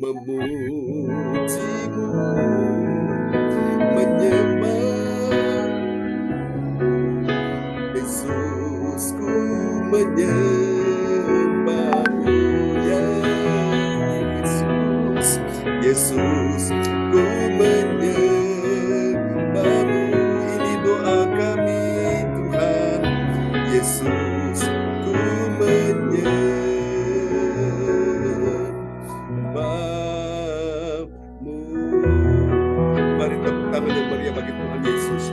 memujimu, menyembah Yesusku, menyembahmu ya Yesus. Yesus, ku menyembahmu. Ini doa kami Tuhan. Yesus, ku menyembahmu. Mari tepuk tangan yang meriah bagi Tuhan Yesus.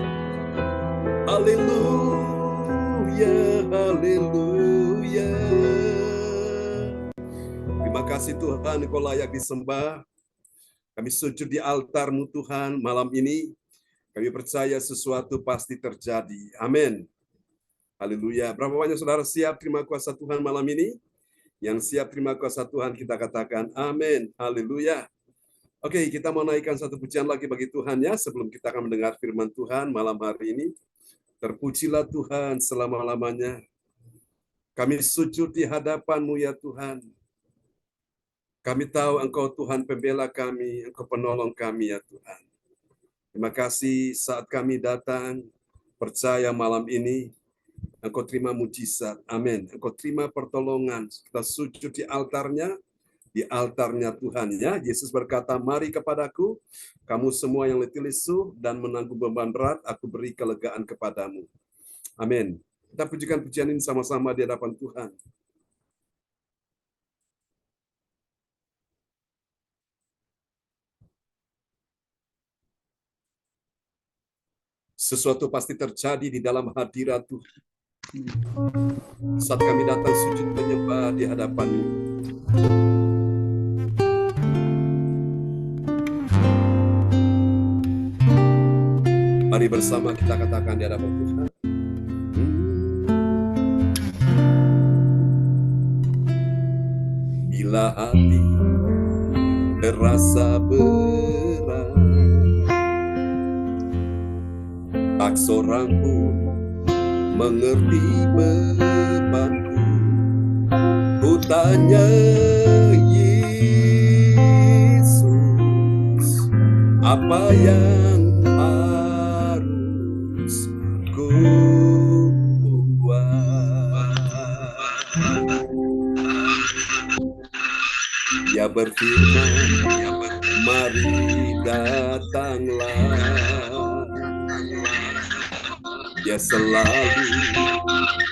Haleluya, haleluya. Terima kasih Tuhan, Engkau layak disembah. Kami sujud di altar-Mu Tuhan malam ini. Kami percaya sesuatu pasti terjadi. Amin. Haleluya. Berapa banyak saudara siap terima kuasa Tuhan malam ini? Yang siap terima kuasa Tuhan kita katakan amin. Haleluya. Oke, kita mau naikkan satu pujian lagi bagi Tuhan ya. Sebelum kita akan mendengar firman Tuhan malam hari ini. Terpujilah Tuhan selama-lamanya. Kami sujud di hadapan-Mu ya Tuhan. Kami tahu Engkau Tuhan pembela kami, Engkau penolong kami ya Tuhan. Terima kasih saat kami datang, percaya malam ini, Engkau terima mujizat, amin. Engkau terima pertolongan, kita sujud di altarnya Tuhan ya. Yesus berkata, mari kepadaku, kamu semua yang letih lesu dan menanggung beban berat, aku beri kelegaan kepadamu. Amin. Kita pujikan pujian ini sama-sama di hadapan Tuhan. Sesuatu pasti terjadi di dalam hadirat Tuhan. Saat kami datang sujud menyembah di hadapan-Mu. Mari bersama kita katakan di hadapan Tuhan. Bila hati terasa berat, tak seorang pun mengerti bebanku. Ku tanya Yesus, apa yang harus ku buat? Dia berfirman, mari datanglah. Dia selalu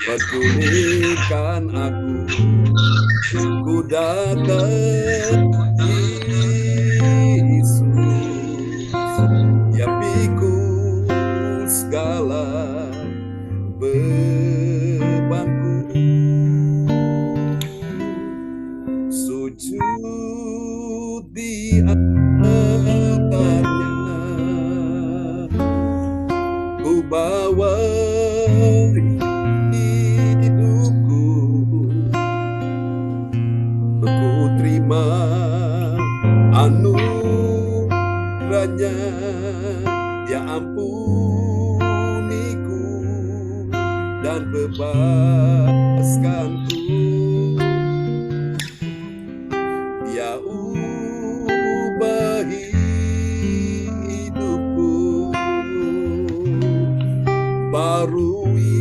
pedulikan aku. Ku datang Yesus, Dia pikul segala bebanku. Sujud di altarnya, ku bawa hidupku, ku terima anugerahnya. Dia ampuniku dan bebaskanku. Dia ubah hidupku, barui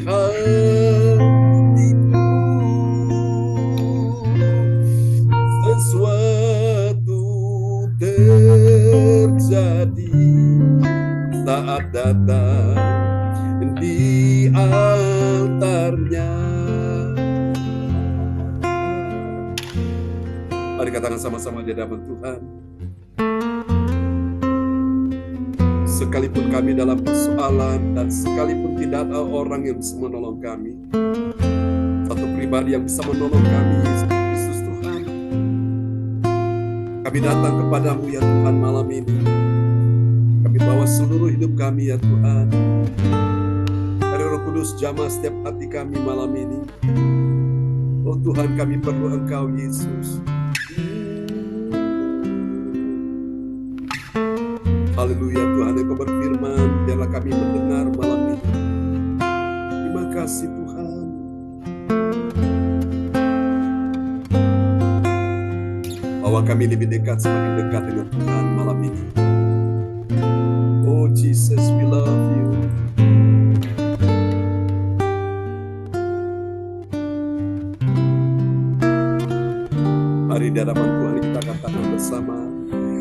hatiku. Sesuatu terjadi saat datang di altarnya. Mari katakan sama-sama di hadapan Tuhan. Sekalipun kami dalam persoalan dan sekalipun tidak ada orang yang bisa menolong kami, satu pribadi yang bisa menolong kami, Yesus Tuhan. Kami datang kepadamu ya Tuhan malam ini. Kami bawa seluruh hidup kami ya Tuhan. Hari Roh Kudus jamah setiap hati kami malam ini. Oh Tuhan, kami perlu Engkau Yesus. Haleluya Tuhan, Engkau berfirman, biarlah kami mendengar malam ini. Terima kasih Tuhan. Bahwa kami lebih dekat, semakin dekat dengan Tuhan malam ini. Oh Jesus, we love you. Mari di hadapan Tuhan kita katakan bersama,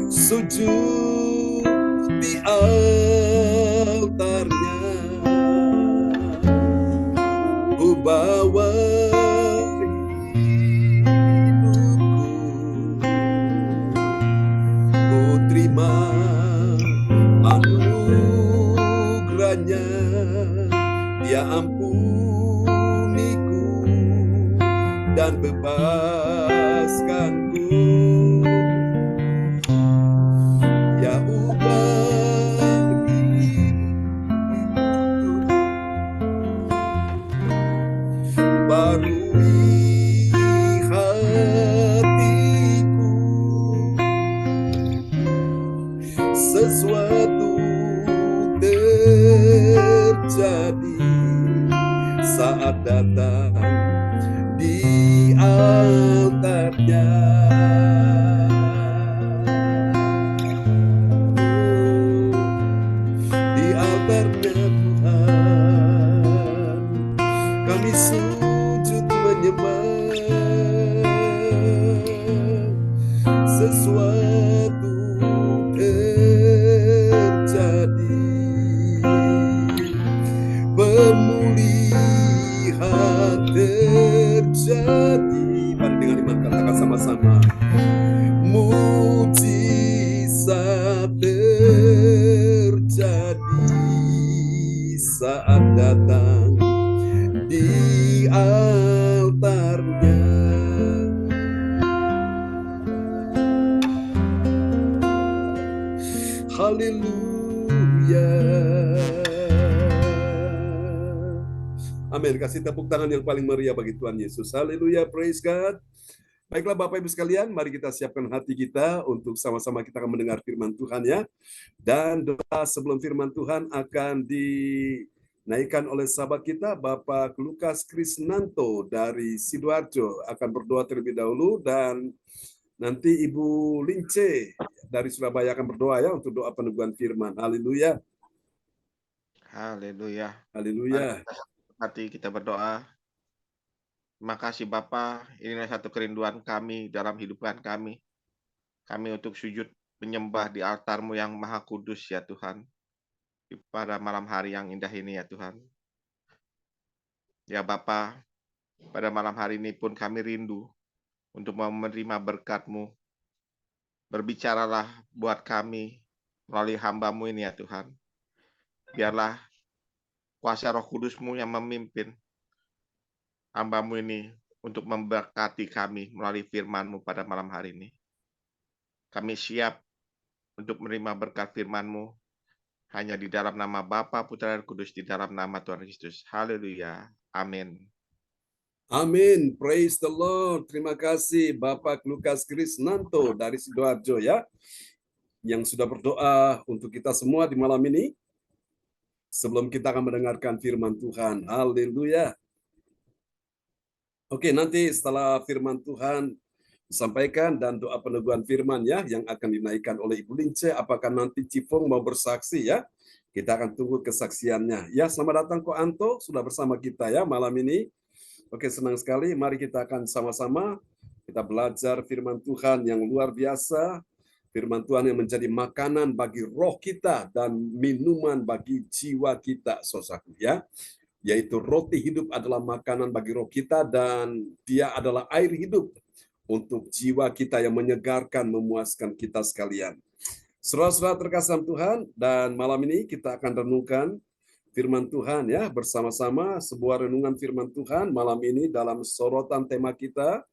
sujud di altarnya, ku bawa hidupku, ku terima anugerahnya, Dia ampuniku dan bebaskanku. Ya ubah hidupku, barui hatiku, sesuatu terjadi saat datang di altarnya. Di altarnya Tuhan, kami sujud menyembah. Sesuatu terjadi, pemulihan terjadi. Mari dengan iman katakan sama-sama, mujizat terjadi saat datang di altarnya. Haleluya. Amin. Kasih tepuk tangan yang paling meriah bagi Tuhan Yesus. Haleluya, praise God. Baiklah Bapak Ibu sekalian, mari kita siapkan hati kita untuk sama-sama kita akan mendengar firman Tuhan ya. Dan doa sebelum firman Tuhan akan dinaikkan oleh sahabat kita, Bapak Lukas Krisnanto dari Sidoarjo akan berdoa terlebih dahulu, dan nanti Ibu Lince dari Surabaya akan berdoa ya untuk doa peneguhan firman. Haleluya. Haleluya. Haleluya. Hati kita berdoa. Terima kasih Bapa, inilah satu kerinduan kami dalam hidupan kami. Kami untuk sujud menyembah di altar-Mu yang maha kudus ya Tuhan. Pada malam hari yang indah ini ya Tuhan. Ya Bapa, pada malam hari ini pun kami rindu untuk menerima berkat-Mu. Berbicaralah buat kami melalui hamba-Mu ini ya Tuhan. Biarlah kuasa Roh Kudus-Mu yang memimpin hamba-Mu ini untuk memberkati kami melalui firman-Mu pada malam hari ini. Kami siap untuk menerima berkat firman-Mu hanya di dalam nama Bapa, Putra, dan Kudus, di dalam nama Tuhan Yesus. Haleluya. Amin. Amin. Praise the Lord. Terima kasih Bapak Lukas Krisnanto dari Sidoarjo ya, yang sudah berdoa untuk kita semua di malam ini. Sebelum kita akan mendengarkan firman Tuhan. Haleluya. Oke, nanti setelah firman Tuhan disampaikan dan doa peneguhan firman ya yang akan dinaikkan oleh Ibu Lince, apakah nanti Cipong mau bersaksi ya? Kita akan tunggu kesaksiannya. Ya, selamat datang Ko Anto, sudah bersama kita ya malam ini. Oke, senang sekali. Mari kita akan sama-sama kita belajar firman Tuhan yang luar biasa. Firman Tuhan yang menjadi makanan bagi roh kita dan minuman bagi jiwa kita, saudaraku ya. Yaitu roti hidup adalah makanan bagi roh kita, dan dia adalah air hidup untuk jiwa kita yang menyegarkan, memuaskan kita sekalian. Saudara-saudara terkasih Tuhan, dan malam ini kita akan renungkan firman Tuhan ya bersama-sama, sebuah renungan firman Tuhan malam ini dalam sorotan tema kita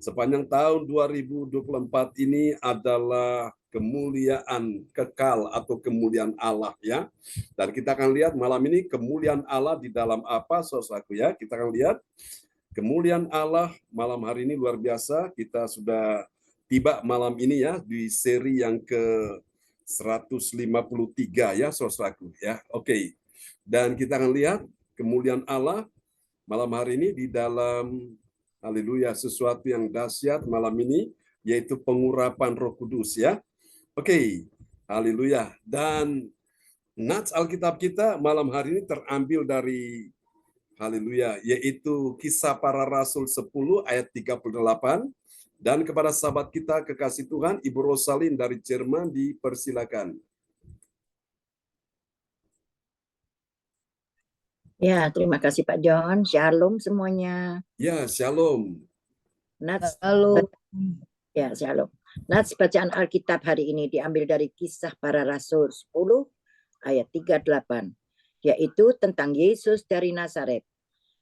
sepanjang tahun 2024 ini adalah kemuliaan kekal atau kemuliaan Allah ya. Dan kita akan lihat malam ini kemuliaan Allah di dalam apa, saudaraku ya. Kita akan lihat kemuliaan Allah malam hari ini luar biasa. Kita sudah tiba malam ini ya di seri yang ke 153 ya, saudaraku ya. Oke. Dan kita akan lihat kemuliaan Allah malam hari ini di dalam haleluya sesuatu yang dahsyat malam ini yaitu pengurapan Roh Kudus ya. Oke, haleluya. Dan nats Alkitab kita malam hari ini terambil dari haleluya, yaitu Kisah Para Rasul 10 ayat 38. Dan kepada sahabat kita kekasih Tuhan, Ibu Rosalin dari Jerman, dipersilakan. Ya, terima kasih Pak John. Shalom semuanya. Ya, shalom. Nats, Halo. ya, shalom. Nats bacaan Alkitab hari ini diambil dari Kisah Para Rasul 10 ayat 38, yaitu tentang Yesus dari Nazaret.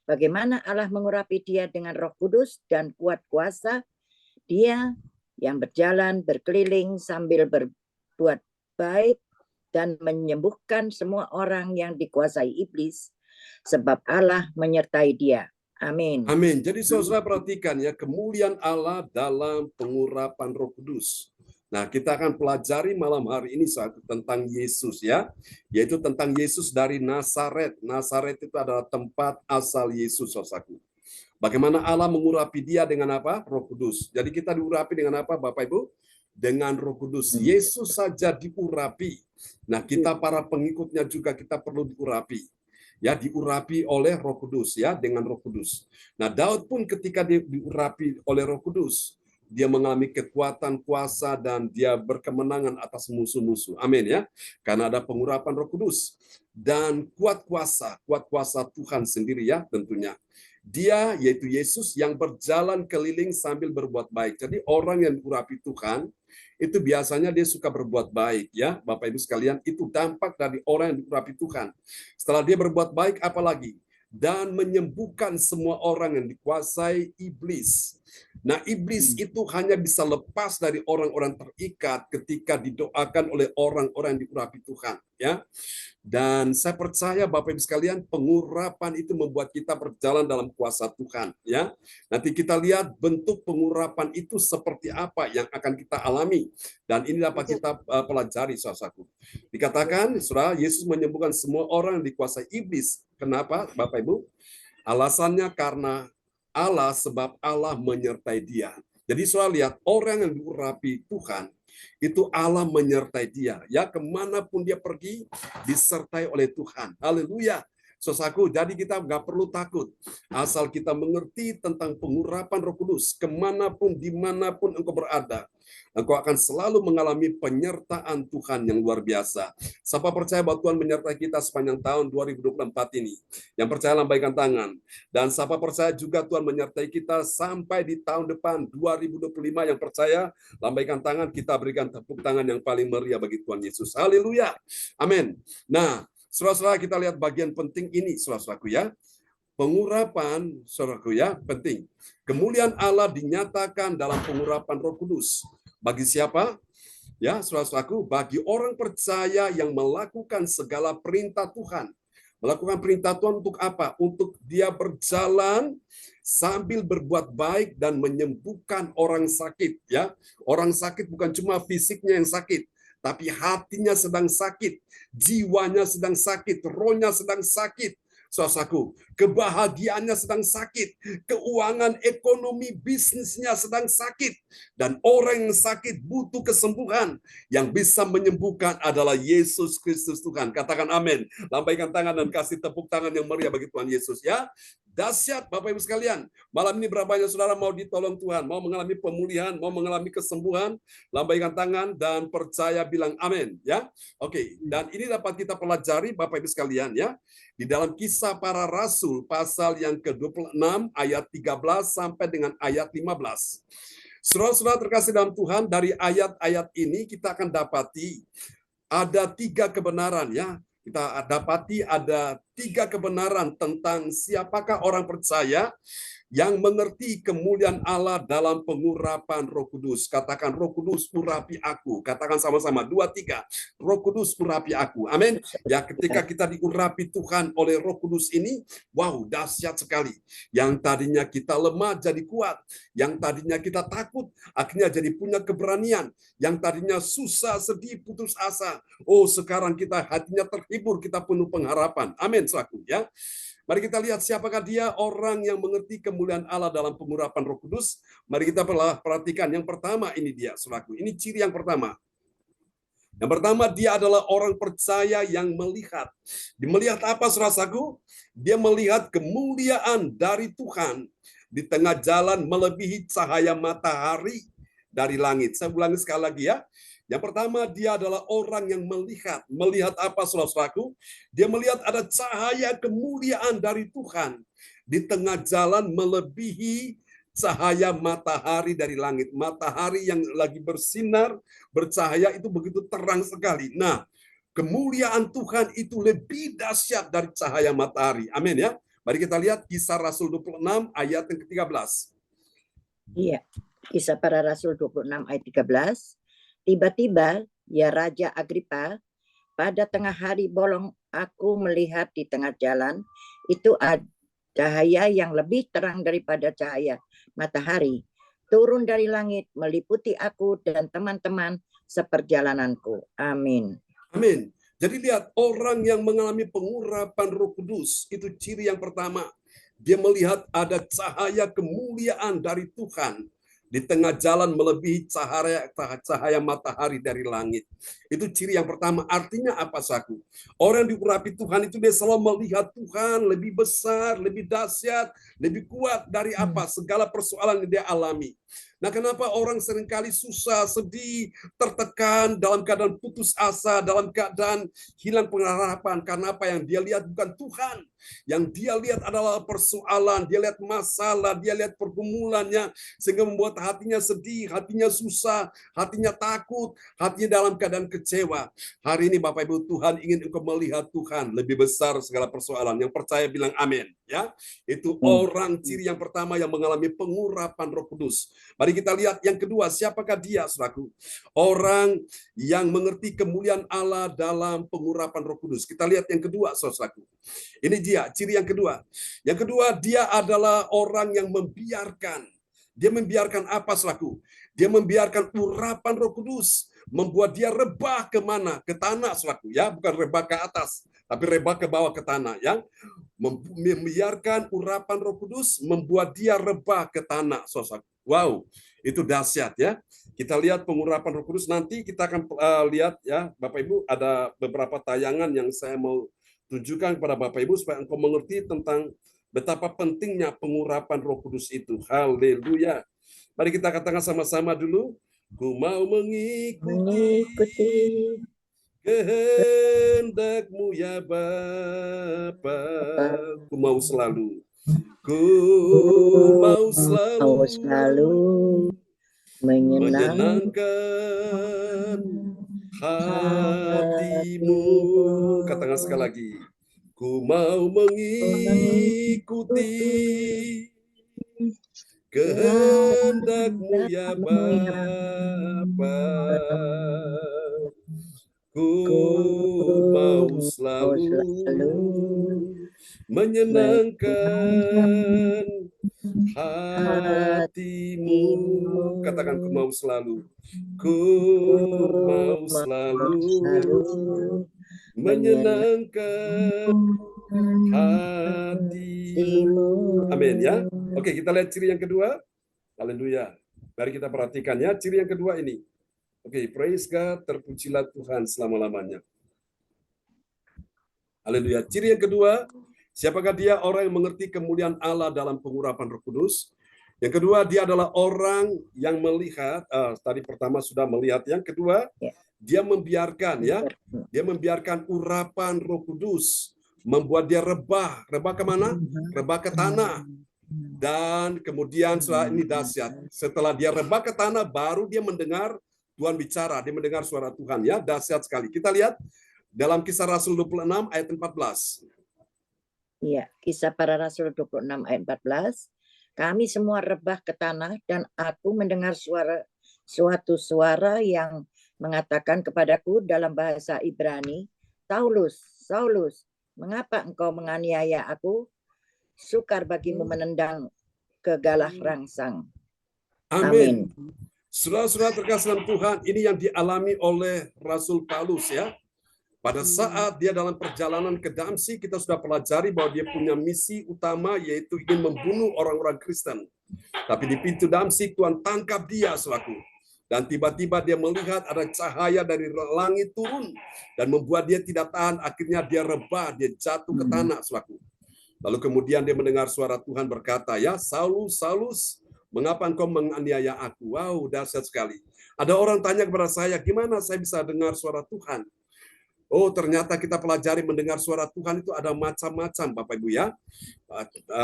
Bagaimana Allah mengurapi dia dengan Roh Kudus dan kuat kuasa, dia yang berjalan berkeliling sambil berbuat baik dan menyembuhkan semua orang yang dikuasai iblis, sebab Allah menyertai dia. Amin. Amin. Jadi saudara perhatikan ya, kemuliaan Allah dalam pengurapan Roh Kudus. Nah, kita akan pelajari malam hari ini tentang Yesus ya, yaitu tentang Yesus dari Nazaret. Nazaret itu adalah tempat asal Yesus, saudaraku. Bagaimana Allah mengurapi dia dengan apa? Roh Kudus. Jadi kita diurapi dengan apa, Bapak Ibu? Dengan Roh Kudus. Yesus saja diurapi. Nah, kita para pengikutnya juga kita perlu diurapi. Ya, diurapi oleh Roh Kudus ya, dengan Roh Kudus. Nah, Daud pun ketika diurapi oleh Roh Kudus, dia mengalami kekuatan, kuasa, dan dia berkemenangan atas musuh-musuh. Amin ya. Karena ada pengurapan Roh Kudus dan kuat kuasa Tuhan sendiri ya tentunya. Dia yaitu Yesus yang berjalan keliling sambil berbuat baik. Jadi orang yang diurapi Tuhan itu biasanya dia suka berbuat baik ya, Bapak Ibu sekalian. Itu dampak dari orang yang diurapi Tuhan. Setelah dia berbuat baik, apalagi? Dan menyembuhkan semua orang yang dikuasai iblis. Nah, iblis itu hanya bisa lepas dari orang-orang terikat ketika didoakan oleh orang-orang yang diurapi Tuhan ya. Dan saya percaya Bapak Ibu sekalian, pengurapan itu membuat kita berjalan dalam kuasa Tuhan ya. Nanti kita lihat bentuk pengurapan itu seperti apa yang akan kita alami, dan ini dapat kita pelajari, saudaraku. Dikatakan Saudara, Yesus menyembuhkan semua orang yang dikuasai iblis. Kenapa Bapak Ibu? Alasannya karena Allah, sebab Allah menyertai dia. Jadi Saudara lihat, orang yang diurapi Tuhan itu Allah menyertai dia ya, kemanapun dia pergi disertai oleh Tuhan. Haleluya. Saudaraku, jadi kita nggak perlu takut asal kita mengerti tentang pengurapan Roh Kudus. Kemanapun, dimanapun engkau berada, engkau akan selalu mengalami penyertaan Tuhan yang luar biasa. Siapa percaya bahwa Tuhan menyertai kita sepanjang tahun 2024 ini? Yang percaya lambaikan tangan. Dan siapa percaya juga Tuhan menyertai kita sampai di tahun depan 2025? Yang percaya lambaikan tangan, kita berikan tepuk tangan yang paling meriah bagi Tuhan Yesus. Haleluya. Amin. Nah, saudara-saudara, kita lihat bagian penting ini, saudara-saudaraku ya. Pengurapan, saudaraku ya, penting. Kemuliaan Allah dinyatakan dalam pengurapan Roh Kudus. Bagi siapa? Ya, saudara-saudaraku, bagi orang percaya yang melakukan segala perintah Tuhan. Melakukan perintah Tuhan untuk apa? Untuk dia berjalan sambil berbuat baik dan menyembuhkan orang sakit. Ya, orang sakit bukan cuma fisiknya yang sakit, tapi hatinya sedang sakit, jiwanya sedang sakit, rohnya sedang sakit. Saudaraku, kebahagiaannya sedang sakit, keuangan, ekonomi, bisnisnya sedang sakit, dan orang yang sakit butuh kesembuhan. Yang bisa menyembuhkan adalah Yesus Kristus Tuhan. Katakan amin. Lambaikan tangan dan kasih tepuk tangan yang meriah bagi Tuhan Yesus ya. Dahsyat Bapak Ibu sekalian. Malam ini berapa banyak saudara mau ditolong Tuhan, mau mengalami pemulihan, mau mengalami kesembuhan? Lambaikan tangan dan percaya, bilang amin ya. Oke, dan ini dapat kita pelajari Bapak Ibu sekalian ya. Di dalam Kisah Para Rasul pasal yang ke-26 ayat 13 sampai dengan ayat 15. Saudara-saudara terkasih dalam Tuhan, dari ayat-ayat ini kita akan dapati ada 3 kebenaran ya. Kita dapati ada 3 kebenaran tentang siapakah orang percaya yang mengerti kemuliaan Allah dalam pengurapan Roh Kudus. Katakan, Roh Kudus urapi aku. Katakan sama-sama, 2, 3. Roh Kudus urapi aku. Amin. Ya, ketika kita diurapi Tuhan oleh Roh Kudus ini, wow, dahsyat sekali. Yang tadinya kita lemah jadi kuat. Yang tadinya kita takut, akhirnya jadi punya keberanian. Yang tadinya susah, sedih, putus asa. Oh, sekarang kita hatinya terhibur, kita penuh pengharapan. Amin, saudaraku ya. Mari kita lihat siapakah dia, orang yang mengerti kemuliaan Allah dalam pengurapan Roh Kudus. Mari kita perhatikan. Yang pertama ini dia, saudaraku. Ini ciri yang pertama. Yang pertama, dia adalah orang percaya yang melihat. Melihat apa, saudaraku? Dia melihat kemuliaan dari Tuhan di tengah jalan melebihi cahaya matahari dari langit. Saya ulangi sekali lagi ya. Yang pertama, dia adalah orang yang melihat. Melihat apa, saudaraku? Dia melihat ada cahaya kemuliaan dari Tuhan di tengah jalan melebihi cahaya matahari dari langit. Matahari yang lagi bersinar, bercahaya itu begitu terang sekali. Nah, kemuliaan Tuhan itu lebih dahsyat dari cahaya matahari. Amin ya. Mari kita lihat Kisah Rasul 26 ayat yang ke-13. Iya, Kisah Para Rasul 26 ayat 13. Tiba-tiba, ya Raja Agripa, pada tengah hari bolong aku melihat di tengah jalan itu ada cahaya yang lebih terang daripada cahaya matahari turun dari langit meliputi aku dan teman-teman seperjalananku. Amin. Amin. Jadi lihat, orang yang mengalami pengurapan Roh Kudus, itu ciri yang pertama. Dia melihat ada cahaya kemuliaan dari Tuhan di tengah jalan melebihi cahaya matahari dari langit. Itu ciri yang pertama. Artinya apa, saku? Orang yang diurapi Tuhan itu dia selalu melihat Tuhan lebih besar, lebih dahsyat, lebih kuat dari apa? Segala persoalan yang dia alami. Nah, kenapa orang seringkali susah, sedih, tertekan, dalam keadaan putus asa, dalam keadaan hilang pengharapan? Karena apa? Yang dia lihat bukan Tuhan. Yang dia lihat adalah persoalan, dia lihat masalah, dia lihat pergumulannya, sehingga membuat hatinya sedih, hatinya susah, hatinya takut, hatinya dalam keadaan kecewa. Hari ini Bapak Ibu, Tuhan ingin engkau melihat Tuhan lebih besar segala persoalan. Yang percaya bilang amin. Ya, itu orang ciri yang pertama yang mengalami pengurapan Roh Kudus. Mari kita lihat yang kedua, siapakah dia, saudaraku? Orang yang mengerti kemuliaan Allah dalam pengurapan Roh Kudus. Kita lihat yang kedua, saudaraku. Ini dia, ciri yang kedua. Yang kedua, dia adalah orang yang membiarkan. Dia membiarkan apa, saudaraku? Dia membiarkan urapan Roh Kudus membuat dia rebah kemana? Ke tanah, saudaraku. Ya, bukan rebah ke atas, tapi rebah ke bawah ke tanah. Ya, membiarkan urapan Roh Kudus membuat dia rebah ke tanah, saudaraku. Wow, itu dahsyat ya. Kita lihat pengurapan Roh Kudus, nanti kita akan lihat ya, Bapak Ibu, ada beberapa tayangan yang saya mau tunjukkan kepada Bapak Ibu supaya engkau mengerti tentang betapa pentingnya pengurapan Roh Kudus itu. Haleluya. Mari kita katakan sama-sama dulu. Ku mau mengikuti kehendak-Mu ya Bapa. Ku mau selalu. Ku mau selalu menyenangkan hati-Mu. Katakan sekali lagi. Ku mau mengikuti kehendak-Mu ya Bapa. Ku mau selalu menyenangkan hati-Mu. Katakan, ku mau selalu. Ku mau selalu menyenangkan hati-Mu. Amin ya. Oke, kita lihat ciri yang kedua. Haleluya. Mari kita perhatikan ya, ciri yang kedua ini. Oke, praise God, terpujilah Tuhan selama-lamanya. Haleluya. Ciri yang kedua, siapakah dia? Orang yang mengerti kemuliaan Allah dalam pengurapan Roh Kudus. Yang kedua, dia adalah orang yang melihat. Tadi pertama sudah melihat. Yang kedua, dia membiarkan ya. Dia membiarkan urapan Roh Kudus membuat dia rebah. Rebah kemana? Rebah ke tanah. Dan kemudian setelah ini dahsyat. Setelah dia rebah ke tanah, baru dia mendengar Tuhan bicara, dia mendengar suara Tuhan ya, dahsyat sekali. Kita lihat dalam Kisah Rasul 26 ayat 14. Iya, Kisah Para Rasul 26 ayat 14. Kami semua rebah ke tanah dan aku mendengar suatu suara yang mengatakan kepadaku dalam bahasa Ibrani, Saulus, Saulus, mengapa engkau menganiaya aku? Sukar bagimu menendang ke galah rangsang. Amin. Saudara-saudara terkasih dalam Tuhan, ini yang dialami oleh Rasul Paulus ya. Pada saat dia dalam perjalanan ke Damsyik, kita sudah pelajari bahwa dia punya misi utama, yaitu ingin membunuh orang-orang Kristen. Tapi di pintu Damsyik, Tuhan tangkap dia, saudaraku. Dan tiba-tiba dia melihat ada cahaya dari langit turun dan membuat dia tidak tahan. Akhirnya dia rebah, dia jatuh ke tanah, saudaraku. Lalu kemudian dia mendengar suara Tuhan berkata, "Ya Saulus, Saulus, mengapa engkau menganiaya aku?" Wow, dahsyat sekali. Ada orang tanya kepada saya, gimana saya bisa dengar suara Tuhan? Oh, ternyata kita pelajari mendengar suara Tuhan itu ada macam-macam, Bapak Ibu ya.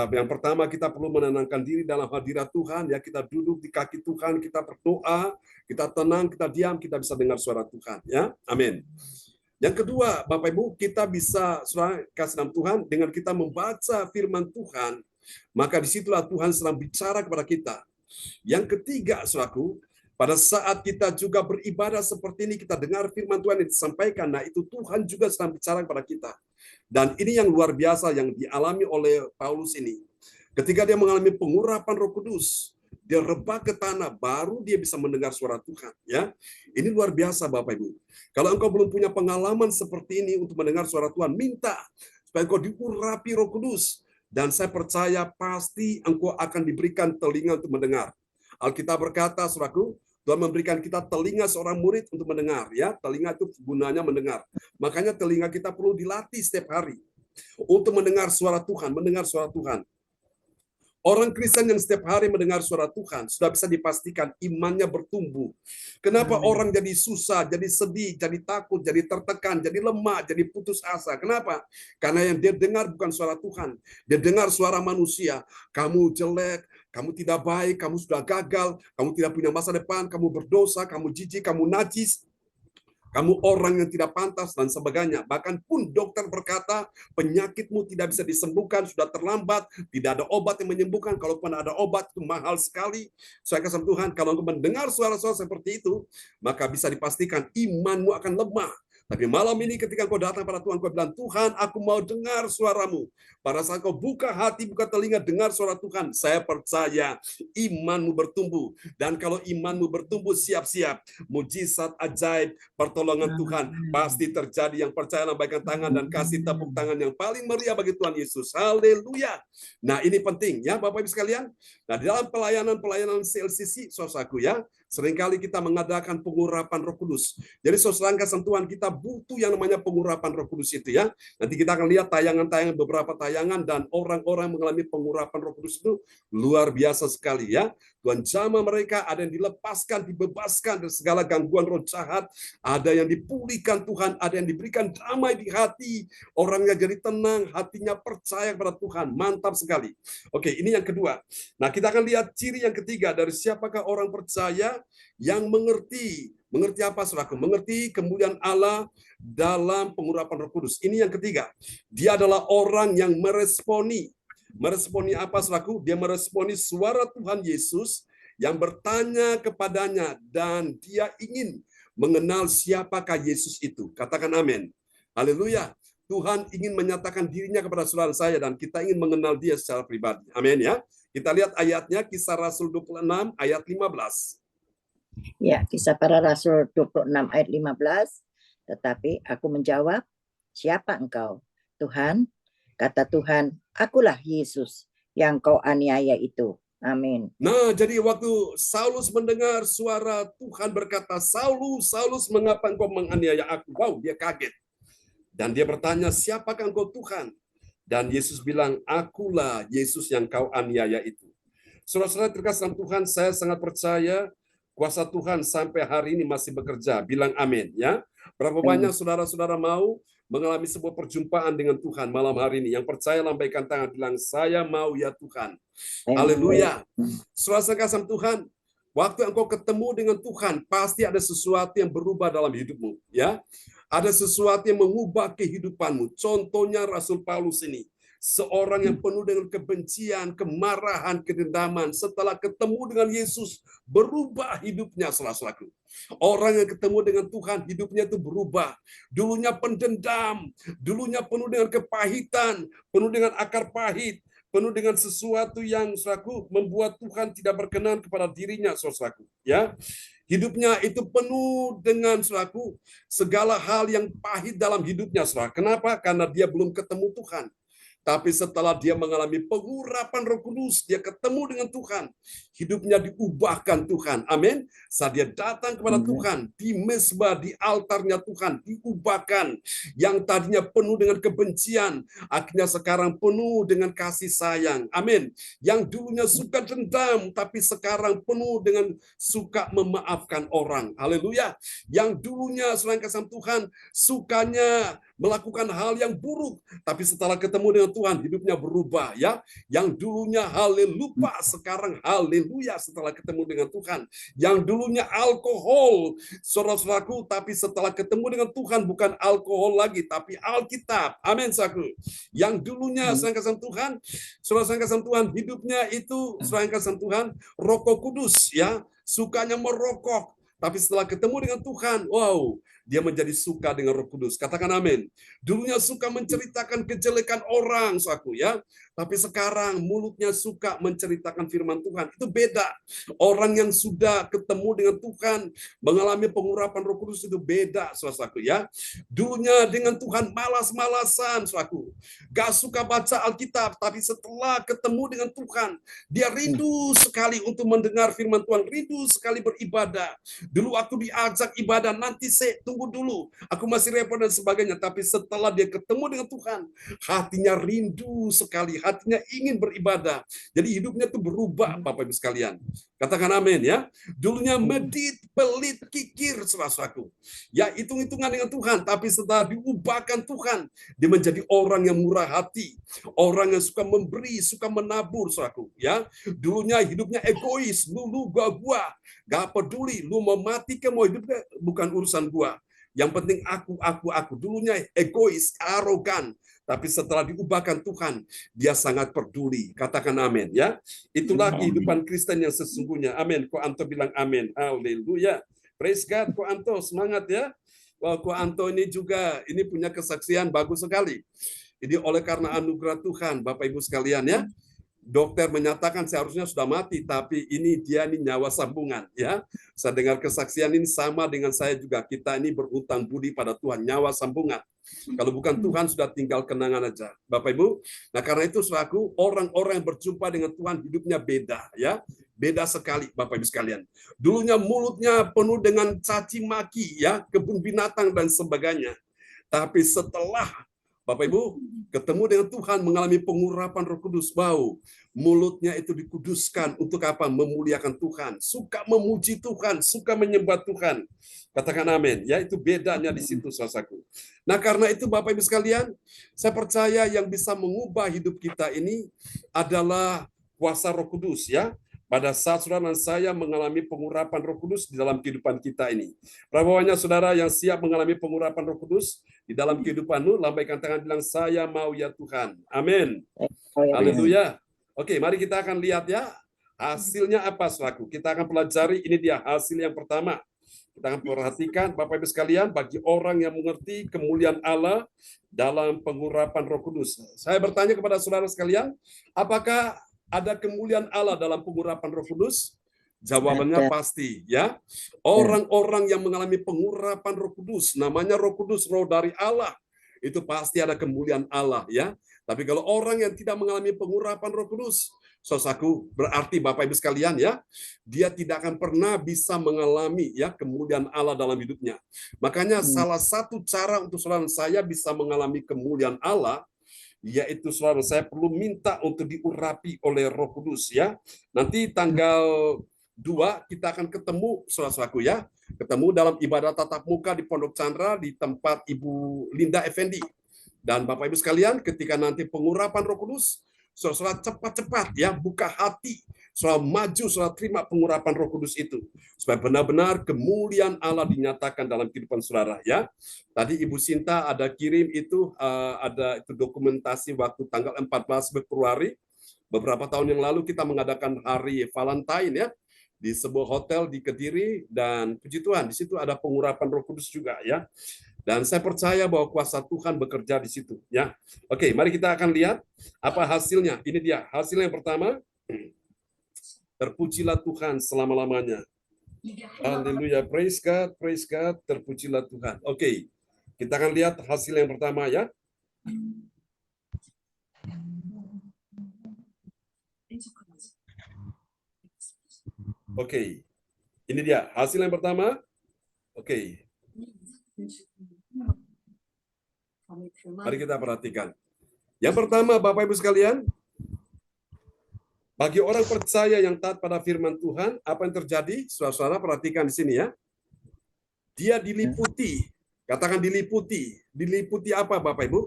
Yang pertama, kita perlu menenangkan diri dalam hadirat Tuhan, ya. Kita duduk di kaki Tuhan, kita berdoa, kita tenang, kita diam, kita bisa dengar suara Tuhan, ya. Amin. Yang kedua, Bapak Ibu, kita bisa, saudara, kasih dalam Tuhan dengan kita membaca firman Tuhan, maka disitulah Tuhan sedang bicara kepada kita. Yang ketiga, saudaraku, pada saat kita juga beribadah seperti ini, kita dengar firman Tuhan yang disampaikan, nah itu Tuhan juga sedang bicara kepada kita. Dan ini yang luar biasa yang dialami oleh Paulus ini. Ketika dia mengalami pengurapan Roh Kudus, dia rebah ke tanah, baru dia bisa mendengar suara Tuhan. Ya, ini luar biasa, Bapak Ibu. Kalau engkau belum punya pengalaman seperti ini untuk mendengar suara Tuhan, minta supaya engkau diurapi Roh Kudus. Dan saya percaya pasti engkau akan diberikan telinga untuk mendengar. Alkitab berkata, saudaraku, Tuhan memberikan kita telinga seorang murid untuk mendengar, ya. Telinga itu gunanya mendengar. Makanya telinga kita perlu dilatih setiap hari untuk mendengar suara Tuhan, mendengar suara Tuhan. Orang Kristen yang setiap hari mendengar suara Tuhan sudah bisa dipastikan imannya bertumbuh. Kenapa orang jadi susah, jadi sedih, jadi takut, jadi tertekan, jadi lemah, jadi putus asa? Kenapa? Karena yang dia dengar bukan suara Tuhan. Dia dengar suara manusia. Kamu jelek, kamu tidak baik, kamu sudah gagal, kamu tidak punya masa depan, kamu berdosa, kamu jijik, kamu najis, kamu orang yang tidak pantas, dan sebagainya. Bahkan pun dokter berkata, penyakitmu tidak bisa disembuhkan, sudah terlambat, tidak ada obat yang menyembuhkan. Kalaupun ada obat, itu mahal sekali. Saya kasih Tuhan, kalau engkau mendengar suara-suara seperti itu, maka bisa dipastikan imanmu akan lemah. Tapi malam ini ketika kau datang pada Tuhan, kau bilang, Tuhan, aku mau dengar suaramu. Pada saat kau buka hati, buka telinga, dengar suara Tuhan, saya percaya imanmu bertumbuh. Dan kalau imanmu bertumbuh, siap-siap. Mujizat, ajaib, pertolongan Tuhan pasti terjadi. Yang percaya lambaikan tangan dan kasih tepuk tangan yang paling meriah bagi Tuhan Yesus. Haleluya. Nah, ini penting ya Bapak Ibu sekalian. Nah, di dalam pelayanan CLCC, saudaraku ya, seringkali kita mengadakan pengurapan Roh Kudus. Jadi saudara kasih Tuhan, kita butuh yang namanya pengurapan Roh Kudus itu ya. Nanti kita akan lihat tayangan-tayangan, beberapa tayangan, dan orang-orang mengalami pengurapan Roh Kudus itu luar biasa sekali ya. Tuhan jamah mereka, ada yang dilepaskan, dibebaskan dari segala gangguan roh jahat, ada yang dipulihkan Tuhan, ada yang diberikan damai di hati, orangnya jadi tenang, hatinya percaya kepada Tuhan. Mantap sekali. Oke, ini yang kedua. Nah, kita akan lihat ciri yang ketiga dari siapakah orang percaya yang mengerti. Mengerti apa, saudaraku? Mengerti kemuliaan Allah dalam pengurapan Roh Kudus. Ini yang ketiga. Dia adalah orang yang meresponi. Meresponi apa, saudaraku? Dia meresponi suara Tuhan Yesus yang bertanya kepadanya, dan dia ingin mengenal siapakah Yesus itu. Katakan amin. Haleluya. Tuhan ingin menyatakan dirinya kepada saudara saya, dan kita ingin mengenal dia secara pribadi. Amin ya. Kita lihat ayatnya, Kisah Rasul 26 ayat 15. Ya, Kisah Para Rasul 26 ayat 15. Tetapi aku menjawab, siapa engkau? Tuhan, kata Tuhan, akulah Yesus yang kau aniaya itu. Amin. Nah, jadi waktu Saulus mendengar suara Tuhan berkata, Saulus, Saulus, mengapa engkau menganiaya aku? Wow, dia kaget. Dan dia bertanya, siapakah engkau Tuhan? Dan Yesus bilang, akulah Yesus yang kau aniaya itu. Saudara-saudara terkasih dalam Tuhan, saya sangat percaya kuasa Tuhan sampai hari ini masih bekerja. Bilang amin ya. Berapa banyak saudara-saudara mau mengalami sebuah perjumpaan dengan Tuhan malam hari ini? Yang percaya lambaikan tangan, bilang saya mau ya Tuhan. Haleluya. Saudara kasih Tuhan, waktu engkau ketemu dengan Tuhan, pasti ada sesuatu yang berubah dalam hidupmu, ya. Ada sesuatu yang mengubah kehidupanmu. Contohnya Rasul Paulus ini, seorang yang penuh dengan kebencian, kemarahan, kedendaman. Setelah ketemu dengan Yesus, berubah hidupnya, saudara-saudaraku. Orang yang ketemu dengan Tuhan, hidupnya itu berubah. Dulunya pendendam, dulunya penuh dengan kepahitan, penuh dengan akar pahit, penuh dengan sesuatu yang, saudaraku, membuat Tuhan tidak berkenan kepada dirinya, saudaraku. Ya, Hidupnya itu penuh dengan saudaraku segala hal yang pahit dalam hidupnya, saudara. Kenapa? Karena dia belum ketemu Tuhan. Tapi setelah dia mengalami pengurapan Roh Kudus, dia ketemu dengan Tuhan. Hidupnya diubahkan Tuhan. Amin. Saat dia datang kepada Tuhan, di mezbah, di altarnya Tuhan, diubahkan. Yang tadinya penuh dengan kebencian, akhirnya sekarang penuh dengan kasih sayang. Amin. Yang dulunya suka dendam, tapi sekarang penuh dengan suka memaafkan orang. Haleluya. Yang dulunya selain kasih Tuhan, sukanya melakukan hal yang buruk, tapi setelah ketemu dengan Tuhan, hidupnya berubah, ya. Yang dulunya haleluya, sekarang haleluya setelah ketemu dengan Tuhan. Yang dulunya alkohol, saudara-saudaraku, tapi setelah ketemu dengan Tuhan, bukan alkohol lagi, tapi Alkitab. Amin, saudaraku. Yang dulunya selain kasih Tuhan, saudara kasih Tuhan, hidupnya itu selain kasih Tuhan, rokok kudus, ya. Sukanya merokok, tapi setelah ketemu dengan Tuhan, wow, dia menjadi suka dengan Roh Kudus. Katakan amin. Dulunya suka menceritakan kejelekan orang, saudaraku, ya. Tapi sekarang mulutnya suka menceritakan firman Tuhan. Itu beda. Orang yang sudah ketemu dengan Tuhan, mengalami pengurapan Roh Kudus, itu beda, saudaraku, ya. Dulunya dengan Tuhan malas-malasan, saudaraku. Gak suka baca Alkitab, tapi setelah ketemu dengan Tuhan, dia rindu sekali untuk mendengar firman Tuhan, rindu sekali beribadah. Dulu aku diajak ibadah, nanti saya tunggu dulu, aku masih repot dan sebagainya. Tapi setelah dia ketemu dengan Tuhan, hatinya rindu sekali, hatinya ingin beribadah. Jadi hidupnya tuh berubah, Bapak Ibu sekalian. Katakan amin, ya. Dulunya medit, pelit, kikir, saudaraku. Ya, hitung-hitungan dengan Tuhan, tapi setelah diubahkan Tuhan, dia menjadi orang yang murah hati, orang yang suka memberi, suka menabur, saudaraku. Ya, dulunya hidupnya egois, lu gua, gak peduli, lu mau mati ke mau hidup, bukan urusan gua. Yang penting aku. Dulunya egois, arogan. Tapi setelah diubahkan Tuhan, dia sangat peduli. Katakan amin, ya. Itulah kehidupan Kristen yang sesungguhnya. Amin. Ko Anto bilang amin. Haleluya. Praise God, Ko Anto. Semangat, ya. Wah, Ko Anto ini juga ini punya kesaksian bagus sekali. Ini oleh karena anugerah Tuhan, Bapak Ibu sekalian, ya. Dokter menyatakan seharusnya sudah mati, tapi ini dia nih nyawa sambungan, ya. Saya dengar kesaksian ini sama dengan saya juga. Kita ini berutang budi pada Tuhan, nyawa sambungan. Kalau bukan Tuhan sudah tinggal kenangan aja, Bapak Ibu. Nah, karena itu saudaraku, orang-orang yang berjumpa dengan Tuhan hidupnya beda, ya. Beda sekali, Bapak Ibu sekalian. Dulunya mulutnya penuh dengan caci maki, ya, kebun binatang dan sebagainya. Tapi setelah Bapak Ibu ketemu dengan Tuhan, mengalami pengurapan Roh Kudus, wow, mulutnya itu dikuduskan untuk apa? Memuliakan Tuhan, suka memuji Tuhan, suka menyembah Tuhan. Katakan amin. Ya, itu bedanya di situ, saudaraku. Nah, karena itu Bapak Ibu sekalian, saya percaya yang bisa mengubah hidup kita ini adalah kuasa Roh Kudus, ya. Pada saat saudara dan saya mengalami pengurapan Roh Kudus di dalam kehidupan kita ini. Berapa saudara yang siap mengalami pengurapan Roh Kudus di dalam kehidupanmu? Lambaikan tangan, bilang, saya mau ya Tuhan. Amin. Haleluya. Oke, mari kita akan lihat, ya. Hasilnya apa, saudaraku? Kita akan pelajari, ini dia hasil yang pertama. Kita akan perhatikan, Bapak Ibu sekalian, bagi orang yang mengerti kemuliaan Allah dalam pengurapan Roh Kudus. Saya bertanya kepada saudara sekalian, apakah ada kemuliaan Allah dalam pengurapan Roh Kudus? Jawabannya pasti, ya. Orang-orang yang mengalami pengurapan Roh Kudus, namanya Roh Kudus, roh dari Allah, itu pasti ada kemuliaan Allah, ya. Tapi kalau orang yang tidak mengalami pengurapan Roh Kudus, saudaraku, berarti Bapak Ibu sekalian, ya, dia tidak akan pernah bisa mengalami, ya, kemuliaan Allah dalam hidupnya. Makanya salah satu cara untuk saudara saya bisa mengalami kemuliaan Allah, yaitu saudara saya perlu minta untuk diurapi oleh Roh Kudus, ya. Nanti tanggal 2 kita akan ketemu, saudaraku, ya. Ketemu dalam ibadah tatap muka di Pondok Chandra di tempat Ibu Linda Effendi. Dan Bapak Ibu sekalian, ketika nanti pengurapan Roh Kudus, saudara cepat-cepat, ya, buka hati, saudara maju, saudara terima pengurapan Roh Kudus itu, supaya benar-benar kemuliaan Allah dinyatakan dalam kehidupan saudara, ya. Tadi Ibu Sinta ada kirim itu, ada itu dokumentasi waktu tanggal 14 Februari beberapa tahun yang lalu kita mengadakan hari Valentine, ya, di sebuah hotel di Kediri, dan puji Tuhan di situ ada pengurapan Roh Kudus juga, ya. Dan saya percaya bahwa kuasa Tuhan bekerja di situ, ya. Oke, mari kita akan lihat apa hasilnya. Ini dia hasil yang pertama. Terpujilah Tuhan selama-lamanya. Haleluya, praise God, terpujilah Tuhan. Oke, kita akan lihat hasil yang pertama ya. Oke, ini dia hasil yang pertama. Oke, mari kita perhatikan. Yang pertama, Bapak Ibu sekalian, bagi orang percaya yang taat pada firman Tuhan, apa yang terjadi? Saudara-saudara perhatikan di sini ya. Dia diliputi, katakan diliputi. Diliputi apa Bapak Ibu?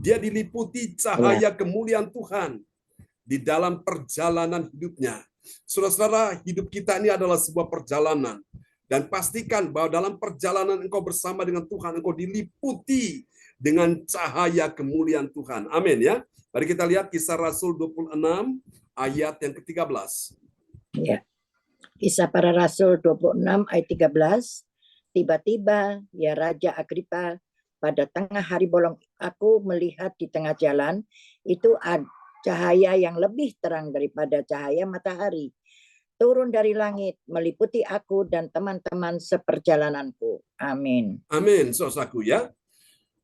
Dia diliputi cahaya kemuliaan Tuhan di dalam perjalanan hidupnya. Saudara-saudara, hidup kita ini adalah sebuah perjalanan. Dan pastikan bahwa dalam perjalanan engkau bersama dengan Tuhan, engkau diliputi dengan cahaya kemuliaan Tuhan. Amin ya. Mari kita lihat Kisah Rasul 26 ayat yang ke-13. Ya. Kisah Para Rasul 26 ayat 13. Tiba-tiba, ya Raja Agripa, pada tengah hari bolong aku melihat di tengah jalan, itu ada cahaya yang lebih terang daripada cahaya matahari. Turun dari langit, meliputi aku dan teman-teman seperjalananku. Amin. Amin, saudaraku ya.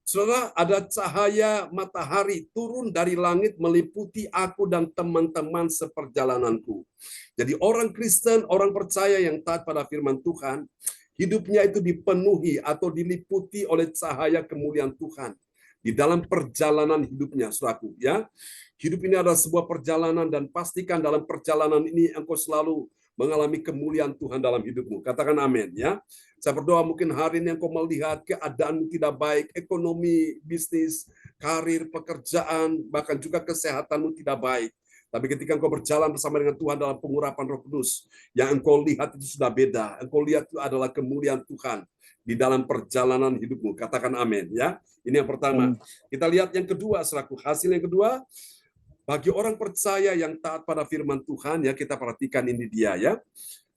Saudara, ada cahaya matahari turun dari langit meliputi aku dan teman-teman seperjalananku. Jadi orang Kristen, orang percaya yang taat pada firman Tuhan, hidupnya itu dipenuhi atau diliputi oleh cahaya kemuliaan Tuhan di dalam perjalanan hidupnya, saudaraku ya. Hidup ini adalah sebuah perjalanan dan pastikan dalam perjalanan ini engkau selalu mengalami kemuliaan Tuhan dalam hidupmu. Katakan amin ya. Saya berdoa mungkin hari ini engkau melihat keadaanmu tidak baik, ekonomi, bisnis, karir, pekerjaan, bahkan juga kesehatanmu tidak baik. Tapi ketika engkau berjalan bersama dengan Tuhan dalam pengurapan Roh Kudus, yang engkau lihat itu sudah beda. Engkau lihat itu adalah kemuliaan Tuhan di dalam perjalanan hidupmu. Katakan amin ya. Ini yang pertama. Kita lihat yang kedua, selaku hasil yang kedua, bagi orang percaya yang taat pada firman Tuhan, ya kita perhatikan ini dia ya.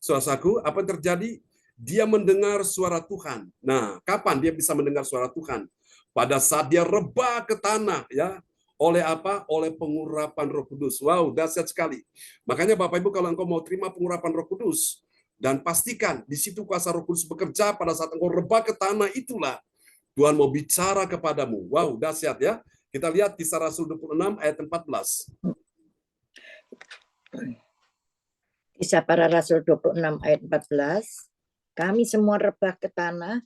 Saudaraku, apa yang terjadi? Dia mendengar suara Tuhan. Nah, kapan dia bisa mendengar suara Tuhan? Pada saat dia rebah ke tanah ya. Oleh apa? Oleh pengurapan Roh Kudus. Wow, dahsyat sekali. Makanya Bapak Ibu kalau engkau mau terima pengurapan Roh Kudus, dan pastikan di situ kuasa Roh Kudus bekerja pada saat engkau rebah ke tanah, itulah Tuhan mau bicara kepadamu. Wow, dahsyat ya. Kita lihat Kisah Rasul 26 ayat 14. Kisah Para Rasul 26 ayat 14. Kami semua rebah ke tanah,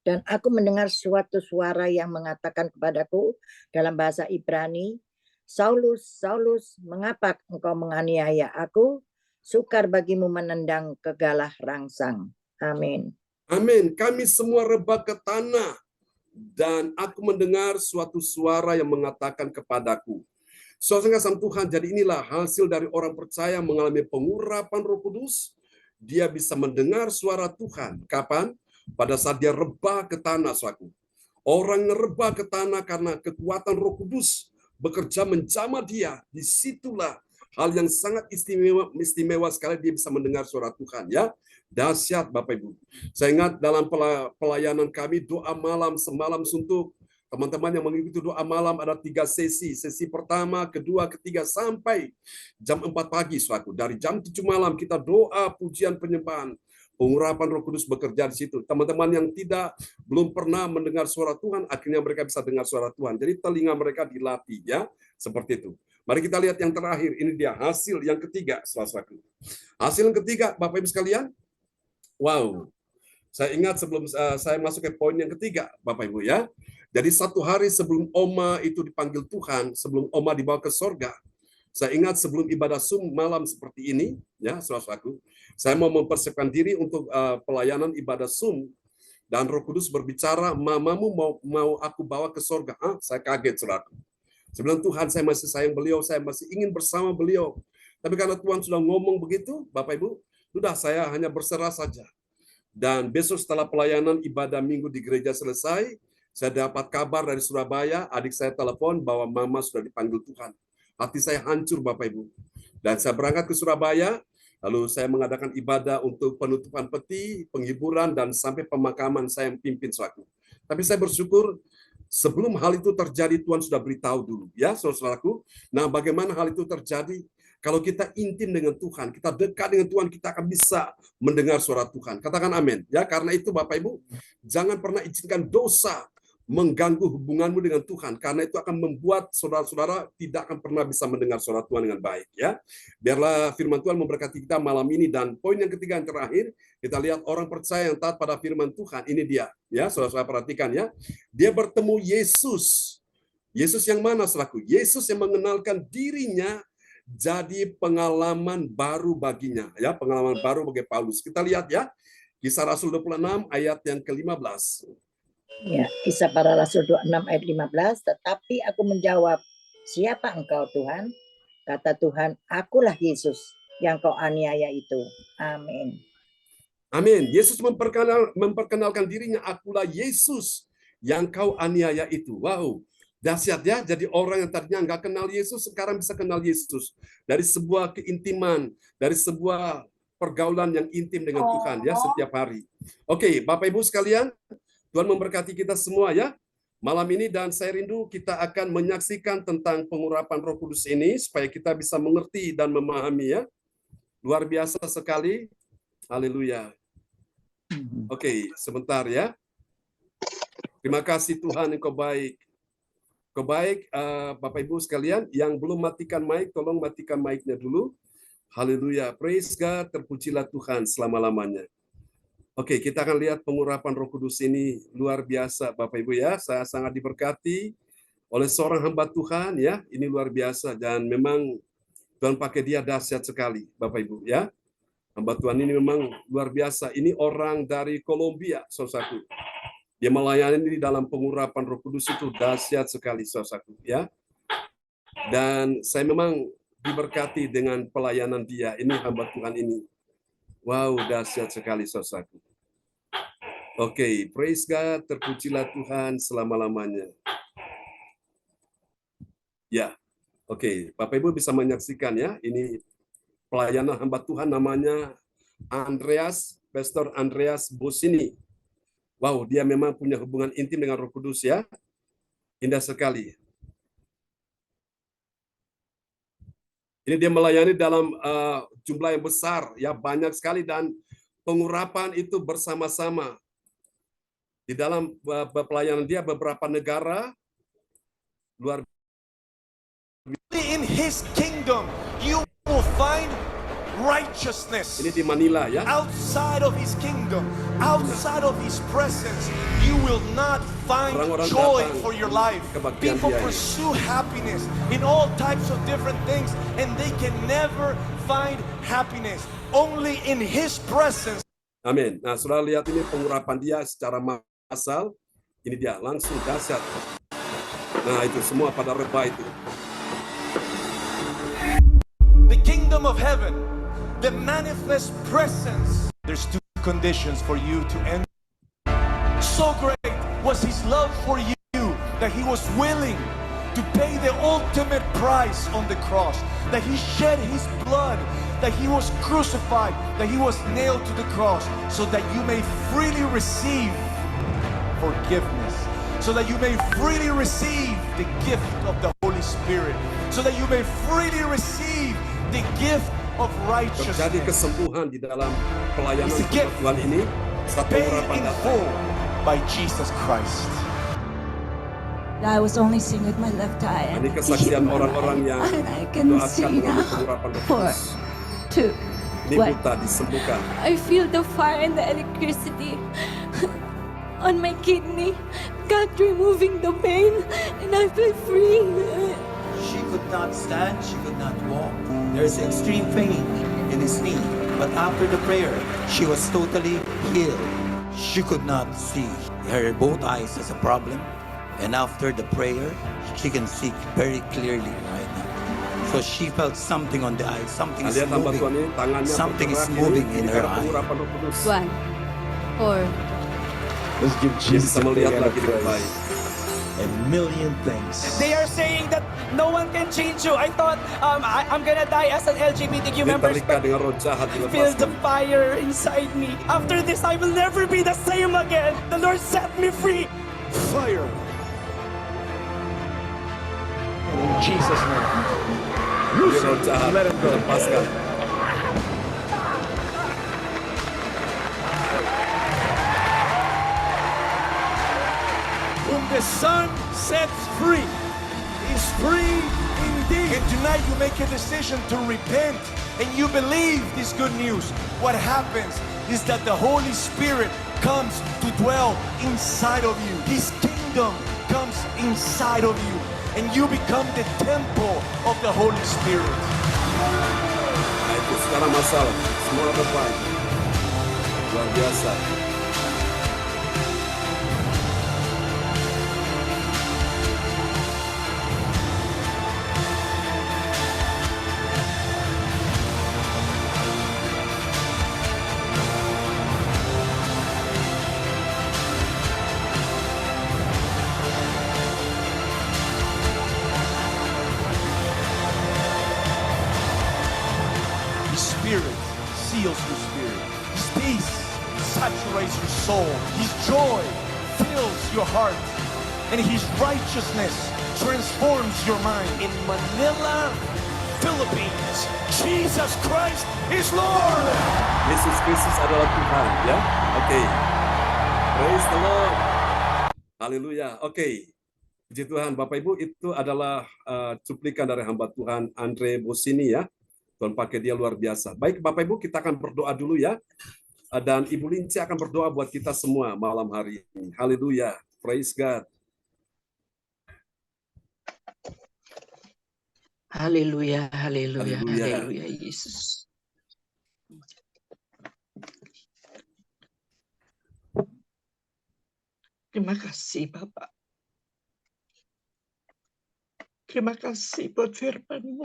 dan aku mendengar suatu suara yang mengatakan kepadaku dalam bahasa Ibrani, Saulus, Saulus, mengapa engkau menganiaya aku? Sukar bagimu menendang kegalah rangsang. Amin. Amin. Kami semua rebah ke tanah, dan aku mendengar suatu suara yang mengatakan kepadaku. Saudara kasih Tuhan, jadi inilah hasil dari orang percaya mengalami pengurapan Roh Kudus. Dia bisa mendengar suara Tuhan. Kapan? Pada saat dia rebah ke tanah, saudaraku. Orang yang rebah ke tanah karena kekuatan Roh Kudus bekerja menjamah dia. Disitulah hal yang sangat istimewa sekali dia bisa mendengar suara Tuhan ya. Dahsyat Bapak Ibu. Saya ingat dalam pelayanan kami doa malam semalam suntuk. Teman-teman yang mengikuti doa malam ada 3 sesi. Sesi pertama, kedua, ketiga sampai jam 4 pagi saudaraku. Dari jam 7 malam kita doa, pujian, penyembahan. Pengurapan Roh Kudus bekerja di situ. Teman-teman yang belum pernah mendengar suara Tuhan, akhirnya mereka bisa dengar suara Tuhan. Jadi telinga mereka dilatih ya, seperti itu. Mari kita lihat yang terakhir. Ini dia hasil yang ketiga, saudaraku. Hasil yang ketiga, Bapak Ibu sekalian. Wow. Saya ingat sebelum saya masuk ke poin yang ketiga, Bapak Ibu ya. Jadi satu hari sebelum Oma itu dipanggil Tuhan, sebelum Oma dibawa ke sorga, saya ingat sebelum ibadah Zoom malam seperti ini, ya saudaraku, saya mau mempersiapkan diri untuk pelayanan ibadah Zoom, dan Roh Kudus berbicara, mamamu mau aku bawa ke sorga. Saya kaget, saudaraku. Saya bilang, Tuhan, saya masih sayang beliau, saya masih ingin bersama beliau. Tapi karena Tuhan sudah ngomong begitu, Bapak Ibu, sudah saya hanya berserah saja. Dan besok setelah pelayanan ibadah minggu di gereja selesai, saya dapat kabar dari Surabaya, adik saya telepon bahwa mama sudah dipanggil Tuhan. Hati saya hancur Bapak Ibu. Dan saya berangkat ke Surabaya, lalu saya mengadakan ibadah untuk penutupan peti, penghiburan, dan sampai pemakaman saya yang pimpin saudaraku. Tapi saya bersyukur, sebelum hal itu terjadi, Tuhan sudah beritahu dulu. Ya, saudaraku. Nah, bagaimana hal itu terjadi? Kalau kita intim dengan Tuhan, kita dekat dengan Tuhan, kita akan bisa mendengar suara Tuhan. Katakan amin. Ya, karena itu Bapak Ibu, jangan pernah izinkan dosa mengganggu hubunganmu dengan Tuhan, karena itu akan membuat saudara-saudara tidak akan pernah bisa mendengar suara Tuhan dengan baik. Ya, biarlah firman Tuhan memberkati kita malam ini. Dan poin yang ketiga yang terakhir, kita lihat orang percaya yang taat pada firman Tuhan. Ini dia, ya, saudara-saudara perhatikan ya. Dia bertemu Yesus. Yesus yang mana saudaraku? Yesus yang mengenalkan dirinya jadi pengalaman baru baginya, ya, pengalaman baru bagi Paulus. Kita lihat ya, Kisah Rasul 26 ayat yang ke-15. Ya, Kisah Para Rasul 26 ayat 15, tetapi aku menjawab, siapa engkau Tuhan? Kata Tuhan, akulah Yesus yang kau aniaya itu. Amin. Amin. Yesus memperkenalkan dirinya, akulah Yesus yang kau aniaya itu. Wow, dahsyat ya. Jadi orang yang tadinya nggak kenal Yesus, sekarang bisa kenal Yesus. Dari sebuah keintiman, dari sebuah pergaulan yang intim dengan Tuhan ya setiap hari. Oke, Bapak Ibu sekalian, Tuhan memberkati kita semua ya malam ini, dan saya rindu kita akan menyaksikan tentang pengurapan Roh Kudus ini supaya kita bisa mengerti dan memahami ya. Luar biasa sekali. Haleluya. Oke, sebentar ya. Terima kasih Tuhan, Engkau baik. Engkau baik, Bapak Ibu sekalian, yang belum matikan mic, tolong matikan mic-nya dulu. Haleluya. Praise God, terpujilah Tuhan selama-lamanya. Oke, kita akan lihat pengurapan Roh Kudus ini luar biasa, Bapak Ibu ya. Saya sangat diberkati oleh seorang hamba Tuhan ya. Ini luar biasa dan memang Tuhan pakai dia dahsyat sekali, Bapak Ibu ya. Hamba Tuhan ini memang luar biasa. Ini orang dari Kolombia, saudaraku. Dia melayani di dalam pengurapan Roh Kudus itu dahsyat sekali, saudaraku ya. Dan saya memang diberkati dengan pelayanan dia. Ini hamba Tuhan ini. Wow, dahsyat sekali, saudaraku. Oke, praise God, terpujilah Tuhan selama-lamanya. Ya, oke, Bapak Ibu bisa menyaksikan ya, ini pelayanan hamba Tuhan namanya Pastor Andreas Bosini. Wow, dia memang punya hubungan intim dengan Roh Kudus ya, indah sekali. Ini dia melayani dalam jumlah yang besar, ya banyak sekali, dan pengurapan itu bersama-sama. Di dalam pelayanan dia beberapa negara luar biasa. In His kingdom, you will find righteousness. Ini di Manila ya. Outside of His kingdom, outside of His presence, you will not find Orang-orang joy datang for your life. kebaktian People dia ini. pursue happiness in all types of different things, and they can never find happiness. Only in His presence. Amin. Nah, saudara lihat ini pengurapan dia secara massal. Ini dia langsung dahsyat. Nah, itu semua pada rebah itu. The kingdom of heaven, the manifest presence. There's two conditions for you to enter. So great was His love for you that He was willing to pay the ultimate price on the cross, that He shed His blood, that He was crucified, that He was nailed to the cross, so that you may freely receive forgiveness, so that you may freely receive the gift of the Holy Spirit, so that you may freely receive the gift of righteousness. Terjadi kesembuhan di dalam pelayanan It's a gift. Tuhan ini. Satu Paid pengurapan in datang. full by Jesus Christ. I was only seeing with my left eye. Ini kesaksian orang-orang yang and I can doakan see mengalami now. pengurapan Roh 4, Kudus. 2, Ini 1. buta disembuhkan. I feel the fire and the electricity on my kidney. God removing the pain, and I feel free. She could not stand, she could not walk. There's extreme pain in his knee. But after the prayer, she was totally healed. She could not see. Her both eyes has a problem. And after the prayer, she can see very clearly right now. So she felt something on the eye, something is Lihat hamba Tuhan moving. ini, tangannya Something is bergerak ini, moving in ini her karena eye. pengurapan Roh Kudus. 1, 4. Let's give Dia Jesus bisa a big melihat hand of lagi dengan baik. praise. A million things. They are saying that no one can change you. I thought I'm gonna die as an LGBTQ Dia member. terikat dengan roh jahat I feel the dilepaskan. fire inside me. After this, I will never be the same again. The Lord set me free. Fire. In Jesus' name. Jadi roh jahat Let him go. lepaskan. Whom the Son sets free is free indeed. And tonight you make a decision to repent and you believe this good news. What happens is that the Holy Spirit comes to dwell inside of you. His kingdom comes inside of you and you become the temple of the Holy Spirit. Nah, itu sekarang masalah. Semua baik. Luar biasa. His Spirit seals your spirit. His peace saturates your soul. His joy fills your heart. And His righteousness transforms your mind. In Manila, Philippines, Jesus Christ is Lord. Yesus Kristus adalah Tuhan, ya. Oke. Praise the Lord. Haleluya. Oke. Puji Tuhan, Bapak Ibu, itu adalah cuplikan dari hamba Tuhan Andre Bosini, ya. Tuhan pakai dia luar biasa. Baik, Bapak Ibu, kita akan berdoa dulu, ya. Dan Ibu Linci akan berdoa buat kita semua malam hari ini. Haleluya. Praise God. Haleluya, haleluya, Haleluya. haleluya, Yesus. Terima kasih, Bapak. Terima kasih buat firman-Mu.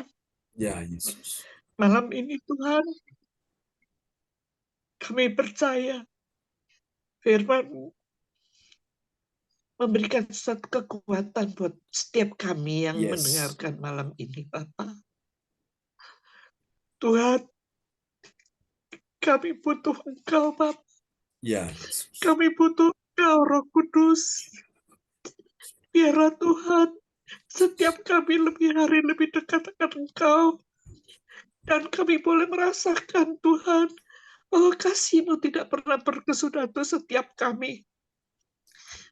Ya, Yesus. Malam ini, Tuhan, kami percaya firman-Mu memberikan satu kekuatan buat setiap kami yang Yes. mendengarkan malam ini, Bapak. Tuhan, kami butuh Engkau, Bapak. Ya, Yesus. Kami butuh Engkau, Roh Kudus. Biarlah Tuhan, setiap kami lebih hari lebih dekat dengan Engkau. Dan kami boleh merasakan, Tuhan, bahwa kasih-Mu tidak pernah berkesudahan untuk setiap kami.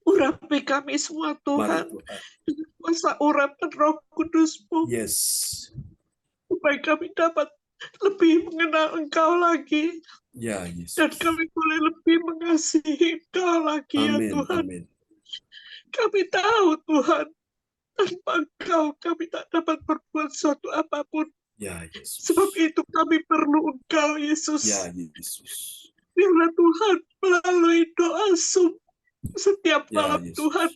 Urapi kami semua, Mari Tuhan, Tuhan. dengan kuasa urapan Roh Kudus-Mu, Yes. supaya kami dapat lebih mengenal Engkau lagi. Ya, Yesus. Dan kami boleh lebih mengasihi Engkau lagi, ya Amin. Tuhan. Amin. Kami tahu, Tuhan, tanpa Engkau kami tak dapat berbuat suatu apapun. Ya, Yesus. Sebab itu kami perlu Engkau, Yesus. Ya, Yesus. Biarlah Tuhan melalui doa setiap Ya, malam, Yesus. Tuhan,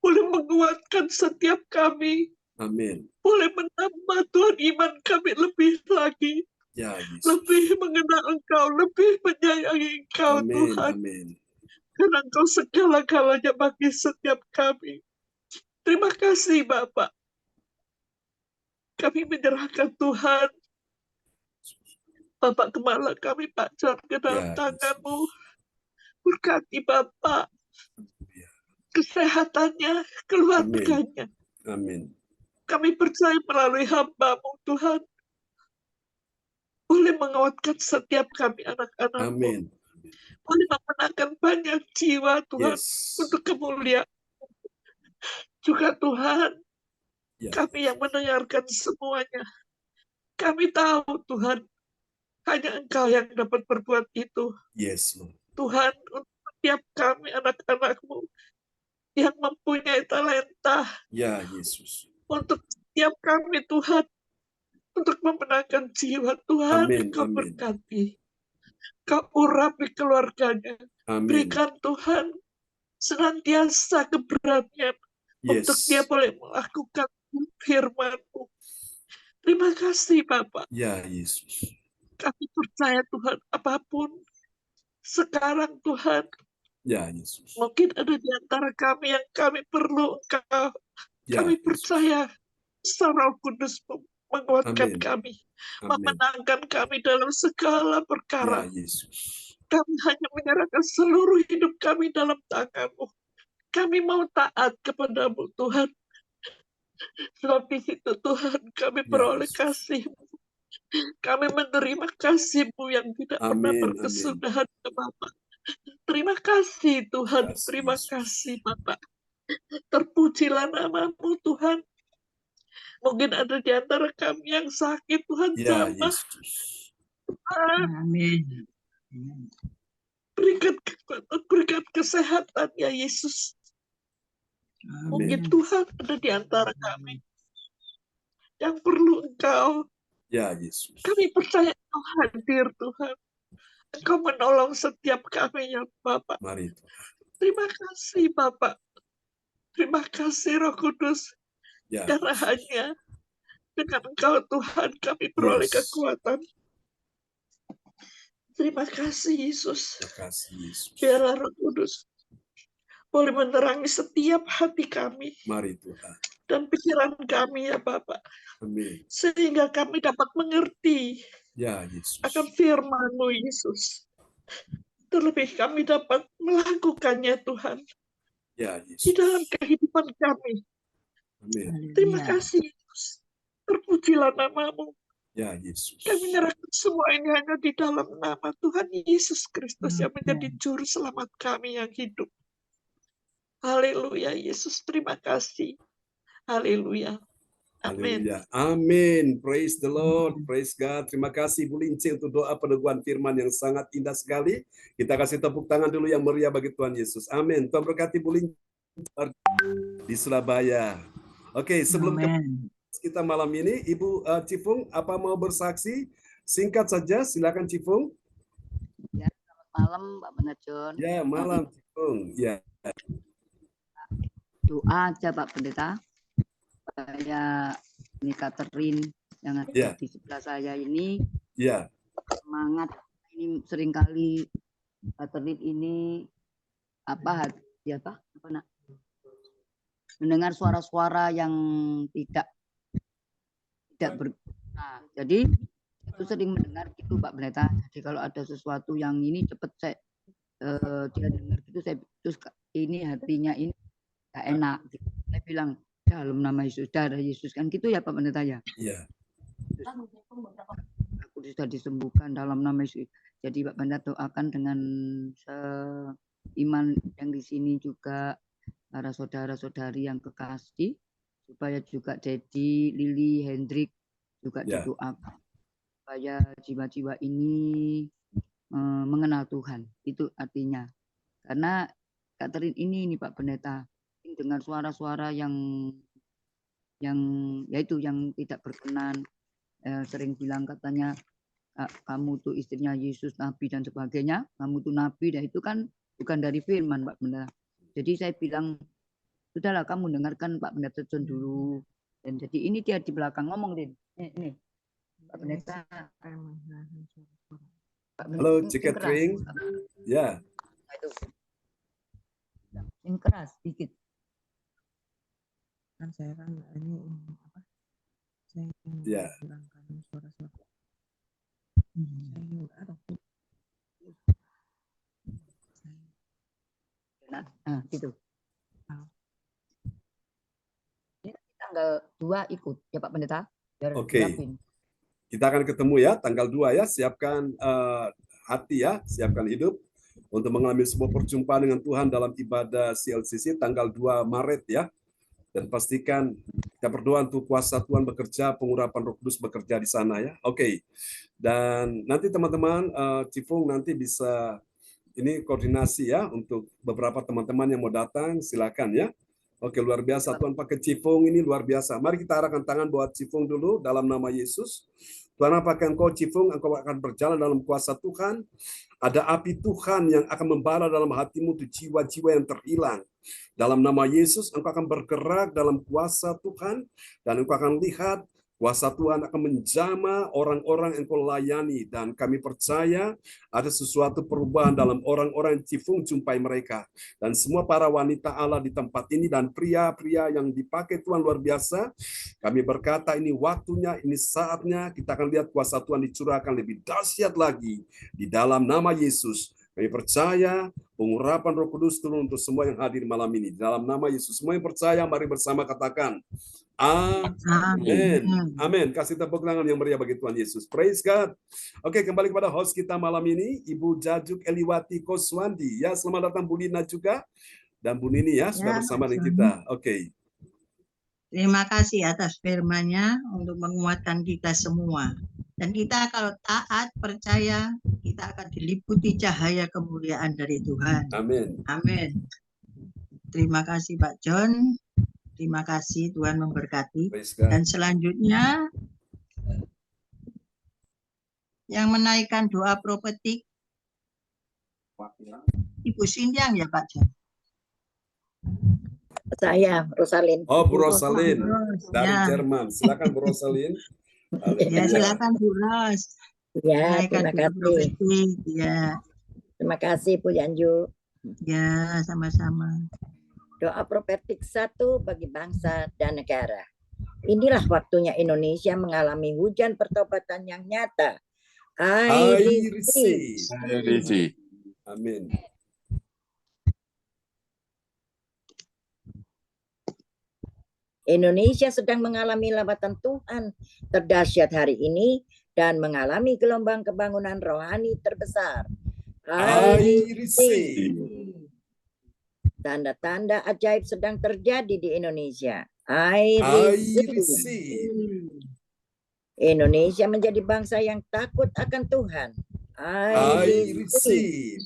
boleh menguatkan setiap kami. Amin. Boleh menambah, Tuhan, iman kami lebih lagi. Ya, Yesus. Lebih mengenal Engkau, lebih menyayangi Engkau, Amin. Tuhan. Amin. Karena Engkau segala-galanya bagi setiap kami. Terima kasih, Bapak. Kami menyerahkan Tuhan, Bapak Gembala kami, Pak John, ke dalam Ya, tangan-Mu. Yesus. Berkati Bapak, Ya. kesehatannya, keluarganya. Amin. Kami percaya melalui hamba-Mu, Tuhan, boleh menguatkan setiap kami anak-anak-Mu. Amin. Boleh memenangkan banyak jiwa, Tuhan, Yes. untuk kemuliaan. Juga Tuhan, Ya. kami yang mendengarkan semuanya. Kami tahu, Tuhan, hanya Engkau yang dapat berbuat itu. Yes, Lord. Tuhan, untuk setiap kami anak-anak-Mu yang mempunyai talenta, Ya, Yesus. untuk setiap kami, Tuhan, untuk memenangkan jiwa, Tuhan, Amin, Engkau amin. berkati. Kau urapi keluarganya. Amin. Berikan Tuhan senantiasa keberanian untuk Yes. dia boleh melakukan firman-Mu. Terima kasih, Bapak. Ya, Yesus. Kami percaya, Tuhan, apapun sekarang, Tuhan, Ya, Yesus. mungkin ada di antara kami yang kami perlu Engkau. Ya, Kami Yesus. percaya Roh Kudus menguatkan Amin. kami, Amin. memenangkan kami dalam segala Ya, perkara. Yesus. Kami hanya menyerahkan seluruh hidup kami dalam tangan-Mu. Kami mau taat kepada-Mu, Tuhan. Sebab di situ Tuhan kami peroleh kasih. Kami menerima kasih-Mu yang tidak pernah Amin, berkesudahan ya Bapak. Terima kasih Tuhan, Kasih terima Yesus. kasih Bapak. Terpujilah nama-Mu Tuhan. Mungkin ada di antara kami yang sakit, Tuhan Ya jamah. Yesus. Amin. Berikan kesehatan ya Yesus. Mungkin Amin. Tuhan ada di antara kami yang perlu Engkau. Ya Yesus. Kami percaya Engkau hadir Tuhan. Engkau menolong setiap kami ya Bapak. Mari Tuhan. Terima kasih Bapak. Terima kasih Roh Kudus. Ya. Karena hanya dengan Engkau Tuhan kami peroleh Yes. kekuatan. Terima kasih Yesus. Terima kasih Yesus. Biarlah Roh Kudus boleh menerangi setiap hati kami Mari Tuhan. dan pikiran kami ya Bapak. Amin. Sehingga kami dapat mengerti Ya Yesus. akan firman-Mu Yesus. Terlebih kami dapat melakukannya Tuhan Ya di Yesus. dalam kehidupan kami. Amin. Terima kasih Yesus. Terpujilah nama-Mu. Ya Yesus. Kami menyerahkan semua ini hanya di dalam nama Tuhan Yesus Kristus yang menjadi juru selamat kami yang hidup. Haleluya Yesus, terima kasih. Haleluya. Amin. Haleluya. Amin. Praise the Lord. Praise God. Terima kasih Bu Lince untuk doa peneguhan firman yang sangat indah sekali. Kita kasih tepuk tangan dulu yang meriah bagi Tuhan Yesus. Amin. Tuhan berkati Bu Lince di Surabaya. Oke, sebelum kita malam ini, Ibu Cifung, apa mau bersaksi? Singkat saja, silakan Cifung. Ya, selamat malam Pak Benajon. Ya, malam Cifung. Ya. Doa aja Pak Pendeta. Saya ini Catherine yang ada di sebelah saya ini. Ya. Semangat. Ini seringkali Catherine ini apa nak? Mendengar suara-suara yang tidak berguna. Jadi itu sering mendengar gitu Pak Pendeta. Jadi kalau ada sesuatu yang ini cepat dia dengar gitu, saya terus ini hatinya ini gak enak. Saya bilang dalam nama Yesus, darah Yesus kan gitu ya Pak Pendeta ya. Iya. Aku sudah disembuhkan dalam nama Yesus. Jadi Pak Pendeta doakan dengan seiman yang di sini juga para saudara-saudari yang kekasih, supaya juga Dedi, Lili, Hendrik juga didoakan supaya jiwa-jiwa ini mengenal Tuhan. Itu artinya. Karena Catherine ini Pak Pendeta dengan suara-suara yang yaitu yang tidak berkenan, sering bilang katanya kamu tuh istrinya Yesus, nabi dan sebagainya, kamu tuh nabi, dan itu kan bukan dari firman Pak Pendeta. Jadi saya bilang, sudahlah kamu dengarkan Pak Pendeta John dulu. Dan jadi ini dia di belakang ngomong, Din. Ini Pak Pendeta. Halo, Catherine. Ya. Itu. Yang keras sedikit. Kan saya kan ini apa? Saya hilangkan suara-suara. Saya ada. Nah, gitu. Ini tanggal 2 ikut ya Pak Pendeta. Oke. Kita akan ketemu ya tanggal 2 ya. Siapkan hati ya, siapkan hidup untuk mengalami sebuah perjumpaan dengan Tuhan dalam ibadah CLCC tanggal 2 Maret ya. Dan pastikan kita berdoa untuk kuasa Tuhan bekerja, pengurapan Roh Kudus bekerja di sana ya. Oke. Dan nanti teman-teman Cifung nanti bisa ini koordinasi ya untuk beberapa teman-teman yang mau datang, silakan ya. Oke, luar biasa Tuhan pakai Cifung ini luar biasa. Mari kita arahkan tangan buat Cifung dulu dalam nama Yesus. Tuhan, apakah engkau Cifung, engkau akan berjalan dalam kuasa Tuhan. Ada api Tuhan yang akan membara dalam hatimu untuk jiwa-jiwa yang terhilang. Dalam nama Yesus, engkau akan bergerak dalam kuasa Tuhan. Dan engkau akan lihat kuasa Tuhan akan menjamah orang-orang yang kau layani. Dan kami percaya ada sesuatu perubahan dalam orang-orang Cifung jumpai mereka. Dan semua para wanita Allah di tempat ini dan pria-pria yang dipakai Tuhan luar biasa. Kami berkata ini waktunya, ini saatnya kita akan lihat kuasa Tuhan dicurahkan lebih dahsyat lagi. Di dalam nama Yesus. Kami percaya pengurapan Roh Kudus turun untuk semua yang hadir malam ini. Dalam nama Yesus. Semua yang percaya, mari bersama katakan. Amin. Amin. Kasih tepuk tangan yang meriah bagi Tuhan Yesus. Praise God. Oke, kembali kepada host kita malam ini, Ibu Jajuk Eliwati Koswandi. Ya, selamat datang Bu Lina juga. Dan Bu Nini ya, sudah bersama dengan kita. Oke. Terima kasih atas firman-Nya untuk menguatkan kita semua. Dan kita kalau taat, percaya, kita akan diliputi cahaya kemuliaan dari Tuhan. Amin. Amin. Terima kasih Pak John. Terima kasih, Tuhan memberkati. Dan selanjutnya, yang menaikkan doa profetik, Ibu Sindyang ya Pak John? Saya, Rosalin. Oh, Bu Rosalin dari Jerman. Silakan Bu Rosalin. Ya, silakan Bu Ros. Ya, terima kasih. Ya. Terima kasih Bu Yanju. Ya, sama-sama. Doa profetik 1 bagi bangsa dan negara. Inilah waktunya Indonesia mengalami hujan pertobatan yang nyata. I receive. Amin. Indonesia sedang mengalami lambatan Tuhan terdahsyat hari ini dan mengalami gelombang kebangunan rohani terbesar. I receive. Tanda-tanda ajaib sedang terjadi di Indonesia. I receive. Indonesia menjadi bangsa yang takut akan Tuhan. I receive.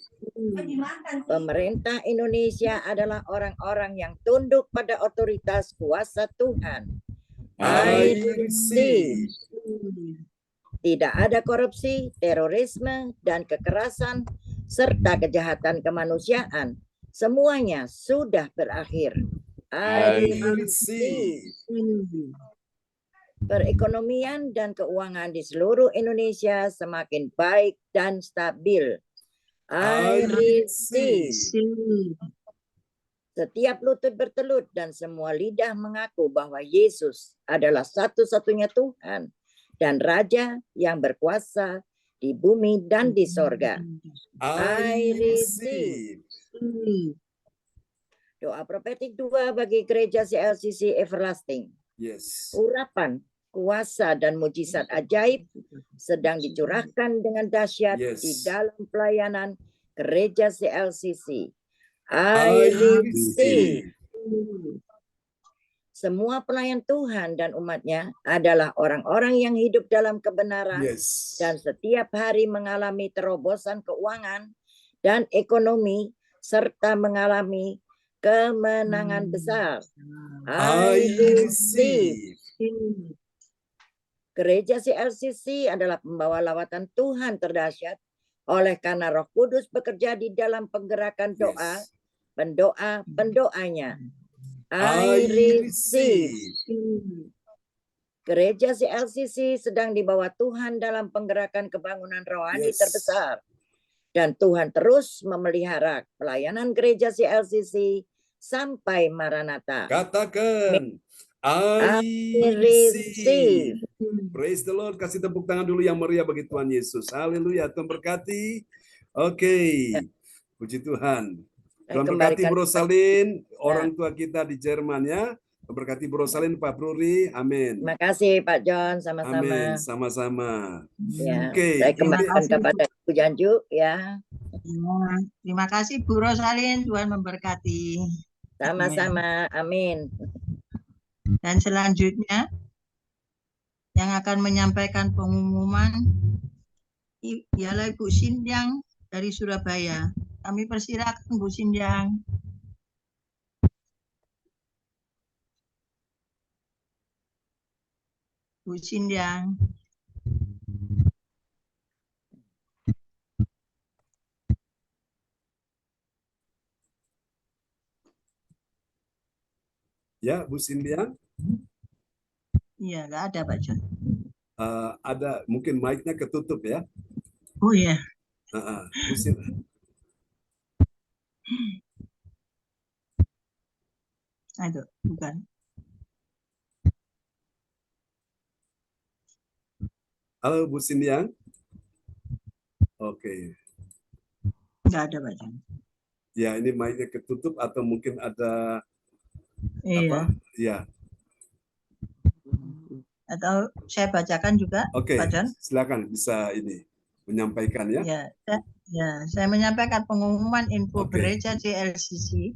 Pemerintah Indonesia adalah orang-orang yang tunduk pada otoritas kuasa Tuhan. I receive. Tidak ada korupsi, terorisme, dan kekerasan, serta kejahatan kemanusiaan. Semuanya sudah berakhir. I receive. Perekonomian dan keuangan di seluruh Indonesia semakin baik dan stabil. I receive. Setiap lutut bertelut dan semua lidah mengaku bahwa Yesus adalah satu-satunya Tuhan dan Raja yang berkuasa di bumi dan di sorga. I receive. Doa profetik 2 bagi gereja CLCC Everlasting. Yes. Urapan, kuasa dan mujizat ajaib sedang dicurahkan dengan dahsyat di dalam pelayanan gereja CLCC. I receive. Semua pelayan Tuhan dan umatnya adalah orang-orang yang hidup dalam kebenaran dan setiap hari mengalami terobosan keuangan dan ekonomi serta mengalami kemenangan besar. I receive. Gereja CLCC adalah pembawa lawatan Tuhan terdahsyat oleh karena Roh Kudus bekerja di dalam penggerakan doa, pendoa-pendoanya. I receive. Gereja CLCC sedang dibawa Tuhan dalam penggerakan kebangunan rohani terbesar. Dan Tuhan terus memelihara pelayanan gereja CLCC sampai Maranatha. Katakan, I receive. Praise the Lord. Kasih tepuk tangan dulu yang meriah bagi Tuhan Yesus. Haleluya. Tuhan berkati. Oke. Puji Tuhan. Tuhan berkati Bu Rosalin, orang tua kita di Jerman ya. Berkati Bu Rosalin, Pak Bruri. Amin. Terima kasih Pak John, sama-sama. Amin, sama-sama. Ya, Oke, saya kembalikan kepada Bu Janju ya. Terima kasih Bu Rosalin, Tuhan memberkati. Sama-sama, amin. Dan selanjutnya yang akan menyampaikan pengumuman ialah Ibu Sindyang dari Surabaya. Kami persilakan Bu Sindyang. Bu Sindyang. Ya, Bu Sindyang. Iya, nggak ada Pak John. Ada, mungkin mic-nya ketutup ya. Oh iya. Bu Sindyang. Aduh, bukan. Halo Bu Sindyang. Oke. Nggak ada Pak John. Ya, ini mic-nya ketutup atau mungkin ada iya. apa? Ya. Atau saya bacakan juga, Oke, Pak John? silakan bisa ini menyampaikan ya. Saya menyampaikan pengumuman info gereja JLCC,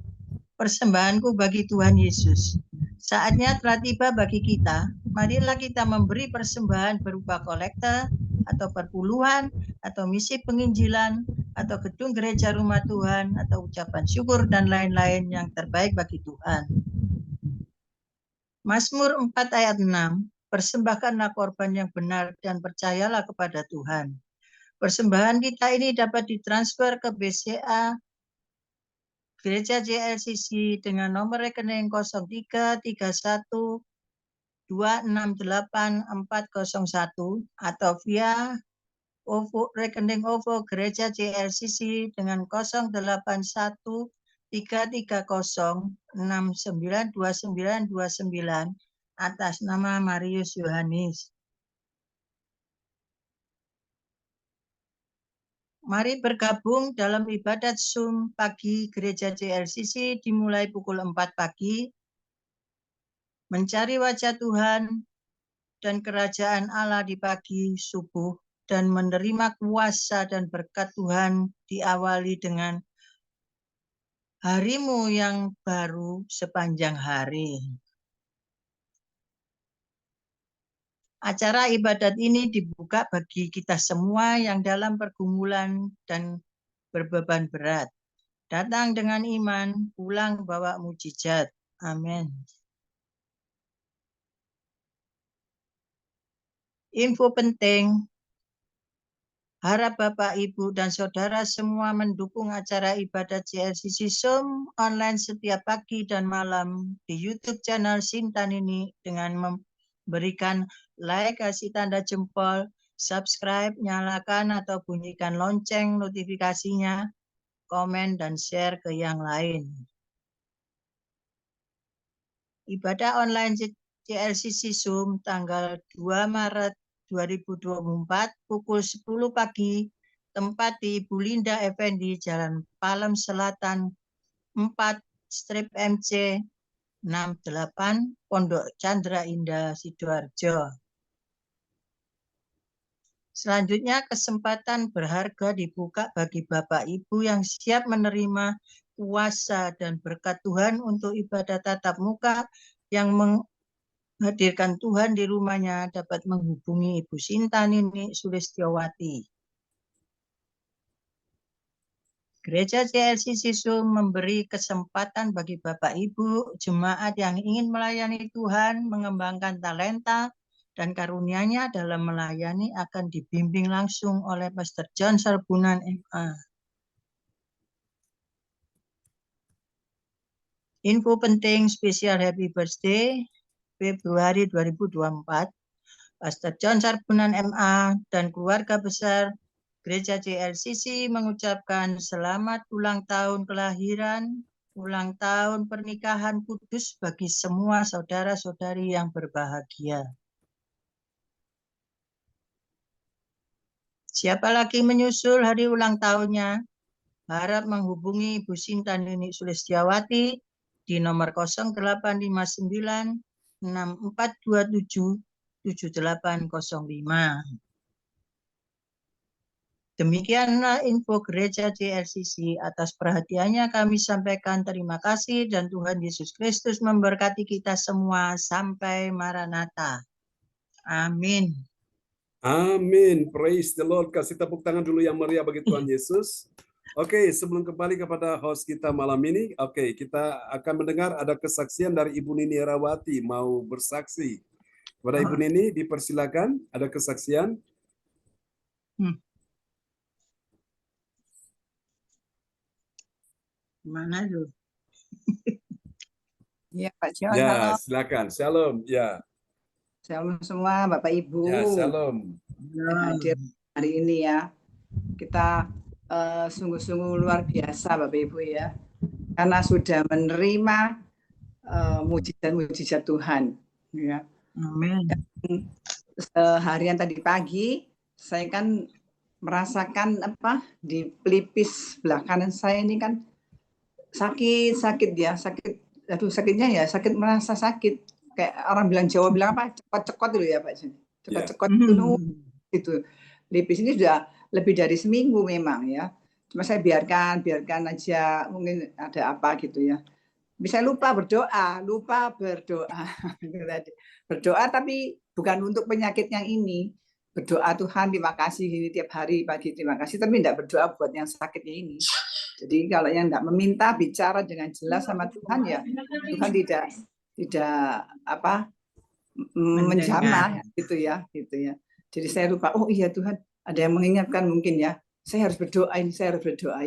persembahanku bagi Tuhan Yesus. Saatnya telah tiba bagi kita. Marilah kita memberi persembahan berupa kolekte atau perpuluhan atau misi penginjilan atau gedung gereja rumah Tuhan atau ucapan syukur dan lain-lain yang terbaik bagi Tuhan. Mazmur 4 ayat 6, persembahkanlah korban yang benar dan percayalah kepada Tuhan. Persembahan kita ini dapat ditransfer ke BCA Gereja JLCC dengan nomor rekening 0331268401 atau via rekening OVO Gereja JLCC dengan 081330692929 atas nama Marius Yohanes. Mari bergabung dalam ibadat Zoom pagi Gereja JLCC dimulai pukul 4 pagi. Mencari wajah Tuhan dan kerajaan Allah di pagi subuh dan menerima kuasa dan berkat Tuhan diawali dengan harimu yang baru sepanjang hari. Acara ibadat ini dibuka bagi kita semua yang dalam pergumulan dan berbeban berat. Datang dengan iman, pulang bawa mujizat. Amin. Info penting, harap Bapak, Ibu, dan Saudara semua mendukung acara ibadat JLCC Zoom online setiap pagi dan malam di YouTube channel Sintanini dengan memberikan like, kasih tanda jempol, subscribe, nyalakan atau bunyikan lonceng notifikasinya, komen, dan share ke yang lain. Ibadah online JLCC Zoom tanggal 2 Maret 2024 pukul 10 pagi, tempat di Ibu Linda Effendi, Jalan Palem Selatan 4-MC 68, Pondok Chandra Indah, Sidoarjo. Selanjutnya, kesempatan berharga dibuka bagi Bapak Ibu yang siap menerima kuasa dan berkat Tuhan untuk ibadah tatap muka yang menghadirkan Tuhan di rumahnya dapat menghubungi Ibu Sintanini Sulistiowati. Gereja JLCC Zoom memberi kesempatan bagi Bapak Ibu jemaat yang ingin melayani Tuhan, mengembangkan talenta dan karunia-Nya dalam melayani akan dibimbing langsung oleh Pastor John Sarbunan MA. Info penting spesial Happy Birthday Februari 2024. Pastor John Sarbunan MA dan keluarga besar Gereja JLCC mengucapkan selamat ulang tahun kelahiran, ulang tahun pernikahan kudus bagi semua saudara-saudari yang berbahagia. Siapa lagi menyusul hari ulang tahunnya, harap menghubungi Ibu Sintanini Sulistiawati di nomor 0859 6427 7805. Demikianlah info Gereja JLCC. Atas perhatiannya kami sampaikan terima kasih dan Tuhan Yesus Kristus memberkati kita semua sampai Maranatha. Amin. Amin. Praise the Lord. Kasih tepuk tangan dulu yang meriah bagi Tuhan Yesus. Oke, sebelum kembali kepada host kita malam ini, kita akan mendengar ada kesaksian dari Ibu Nini Herawati mau bersaksi. Kepada Ibu Nini dipersilakan, ada kesaksian. Mana tuh? Ya, Pak John. Ya, silakan. Shalom. Ya. Shalom semua Bapak Ibu. Ya, shalom. Yang hadir hari ini ya. Kita sungguh-sungguh luar biasa Bapak Ibu ya. Karena sudah menerima mujizat-mujizat Tuhan. Ya. Amin. Seharian tadi pagi saya kan merasakan di pelipis sebelah kanan saya ini kan sakit ya, sakit. Aduh, sakitnya ya sakit, merasa sakit. kayak orang bilang Jawa bilang apa, cekot-cekot dulu ya Pak Jon. Cekot-cekot itu. Pelipis ini sudah lebih dari seminggu memang ya. Cuma saya biarkan aja, mungkin ada apa gitu ya. Bisa lupa berdoa. Berdoa tapi bukan untuk penyakit yang ini. Berdoa Tuhan terima kasih ini tiap hari pagi terima kasih, tapi tidak berdoa buat yang sakitnya ini. Jadi kalau yang tidak meminta bicara dengan jelas sama Tuhan ya Tuhan tidak apa menjamah gitu ya. Jadi saya lupa, oh iya Tuhan ada yang mengingatkan mungkin ya. Saya harus berdoa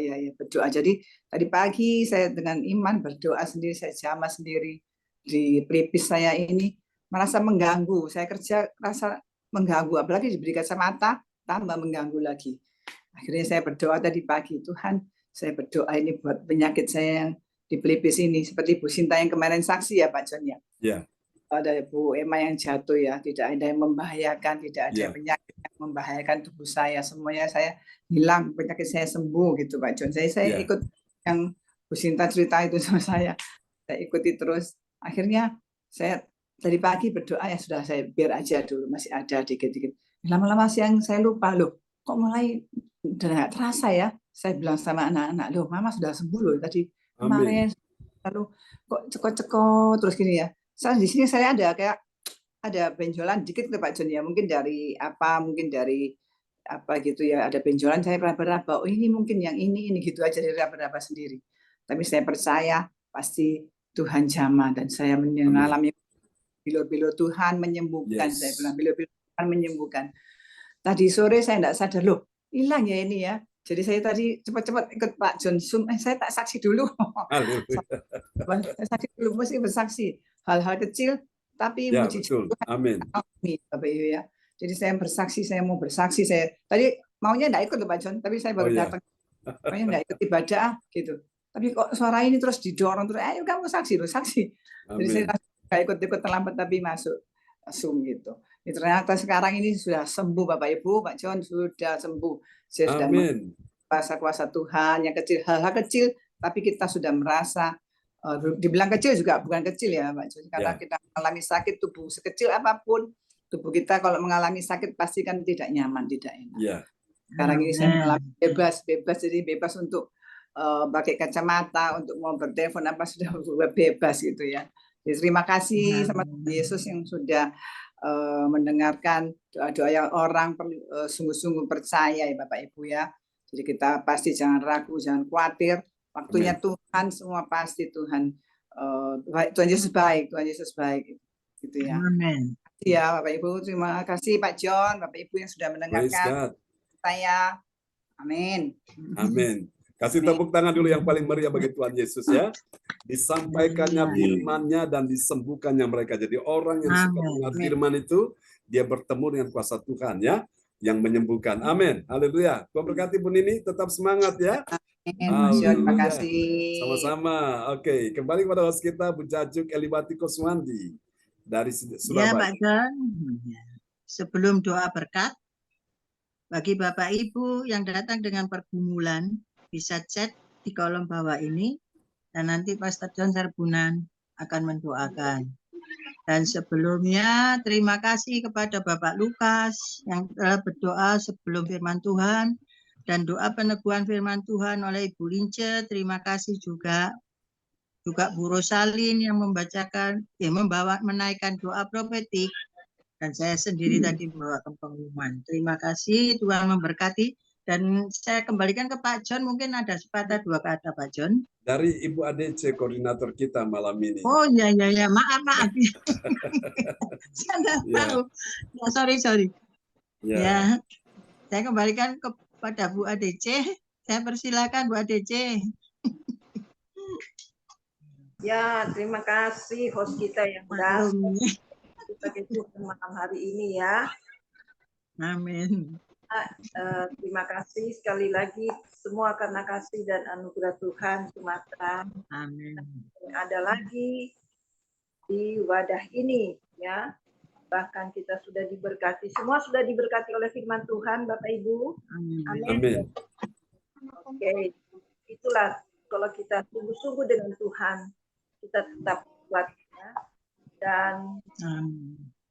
ya berdoa. Jadi tadi pagi saya dengan iman berdoa sendiri, saya jamah sendiri di pelipis saya ini merasa mengganggu. Saya kerja rasa mengganggu, apalagi diberi kacamata tambah mengganggu lagi. Akhirnya saya berdoa tadi pagi, Tuhan saya berdoa ini buat penyakit saya yang di pelipis ini, seperti Bu Sinta yang kemarin saksi ya Pak Jon ya. Yeah. Ada Bu Emma yang jatuh ya, tidak ada yang membahayakan, tidak ada penyakit yang membahayakan tubuh saya, semuanya saya hilang, penyakit saya sembuh gitu Pak Jon. Saya ikut yang Bu Sinta cerita itu sama saya ikuti terus. Akhirnya saya tadi pagi berdoa ya sudah saya biar aja dulu, masih ada dikit-dikit. Lama-lama siang saya lupa loh, kok mulai udah nggak terasa ya. Saya bilang sama anak-anak, loh Mama sudah sembuh loh tadi kemarin, lalu kok cekot-cekot terus gini ya. Soalnya di sini saya ada benjolan dikit ke Pak Jon ya, mungkin dari apa gitu ya, ada benjolan saya raba-raba, oh ini mungkin yang ini gitu aja dari raba-raba sendiri. Tapi saya percaya pasti Tuhan jamah dan saya mengalami bilo-bilo Tuhan menyembuhkan. Saya bilang bilo-bilo Tuhan menyembuhkan. Tadi sore saya tidak sadar loh, hilang ya ini ya. Jadi saya tadi cepat-cepat ikut Pak Jon Zoom, saya tak saksi dulu. Saya saksi dulu, mesti bersaksi. Hal-hal kecil, tapi mujizat Tuhan. Amin. Bapak Ibu ya. Jadi saya bersaksi, saya mau bersaksi. Saya tadi maunya enggak ikut loh Pak Jon, tapi saya baru datang. Maunya enggak ikut ibadah gitu. Tapi kok suara ini terus didorong terus, ayo kamu saksi loh, saksi. Jadi saya enggak ikut terlambat tapi masuk Zoom gitu. Ternyata sekarang ini sudah sembuh Bapak Ibu, Pak Jon sudah sembuh. Saya sudah kuasa Tuhan yang kecil, hal-hal kecil, tapi kita sudah merasa dibilang kecil juga bukan kecil ya Pak Jon, karena kita mengalami sakit, tubuh sekecil apapun tubuh kita kalau mengalami sakit pasti kan tidak nyaman, tidak enak. Sekarang ini saya mengalami bebas, jadi bebas untuk pakai kacamata, untuk mau bertelepon apa sudah bebas gitu ya. Jadi, terima kasih sama Yesus yang sudah mendengarkan doa-doa yang orang sungguh-sungguh percaya ya Bapak Ibu ya. Jadi kita pasti jangan ragu, jangan khawatir. Waktunya Tuhan, semua pasti Tuhan. Tuhan Yesus baik, gitu ya. Amin. Ya Bapak Ibu, terima kasih Pak Jon, Bapak Ibu yang sudah mendengarkan saya. Amin. Amin. Kasih tepuk tangan dulu yang paling meriah bagi Tuhan Yesus ya. Disampaikannya firman-Nya dan disembuhkannya mereka. Jadi orang yang suka mendengar firman itu, dia bertemu dengan kuasa Tuhan ya, yang menyembuhkan. Amin. Haleluya. Tuhan berkati Bu Nini, tetap semangat ya. Terima kasih. Sama-sama. Oke, kembali kepada host kita Bu Jajuk Elibati Koswandi dari Surabaya. Ya Pak Jon, sebelum doa berkat, bagi Bapak Ibu yang datang dengan pergumulan, bisa chat di kolom bawah ini, dan nanti Pastor John Serbunan akan mendoakan. Dan sebelumnya, terima kasih kepada Bapak Lukas yang telah berdoa sebelum firman Tuhan, dan doa peneguhan firman Tuhan oleh Ibu Lince. Terima kasih juga Bu Rosalin yang membacakan, menaikkan doa profetik, dan saya sendiri tadi membawakan pengumuman. Terima kasih, Tuhan memberkati. Dan saya kembalikan ke Pak Jon, mungkin ada sepatah dua kata Pak Jon. Dari Ibu ADC, koordinator kita malam ini. Oh ya, maaf. Saya tidak tahu. Ya, sorry. Ya, saya kembalikan kepada Bu ADC. Saya persilakan Bu ADC. Ya, terima kasih host kita yang sudah kita malam hari ini ya. Amin. Terima kasih sekali lagi semua karena kasih dan anugerah Tuhan Sumatera. Amin. Ada lagi di wadah ini ya. Bahkan kita sudah diberkati, semua sudah diberkati oleh firman Tuhan Bapak Ibu. Amin. Oke, itulah kalau kita sungguh-sungguh dengan Tuhan, kita tetap kuat ya. Dan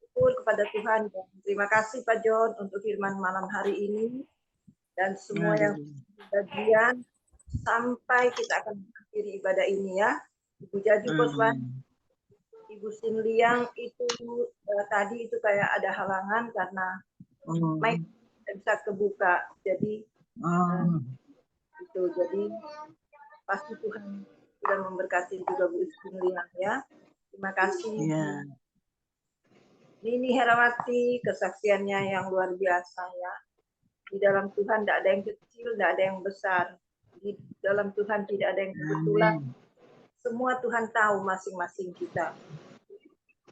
syukur kepada Tuhan. Terima kasih Pak John untuk firman malam hari ini dan semua yang bagian sampai kita akan mengakhiri ibadah ini ya. Ibu Jaju Koswan, Ibu Sinliang itu tadi itu kayak ada halangan karena mic tidak bisa kebuka. Jadi itu jadi pasti Tuhan sudah memberkati juga Bu Sinliang ya. Terima kasih. Nini Herawati, kesaksiannya yang luar biasa ya. Di dalam Tuhan tidak ada yang kecil, tidak ada yang besar. Di dalam Tuhan tidak ada yang kebetulan. Semua Tuhan tahu masing-masing kita.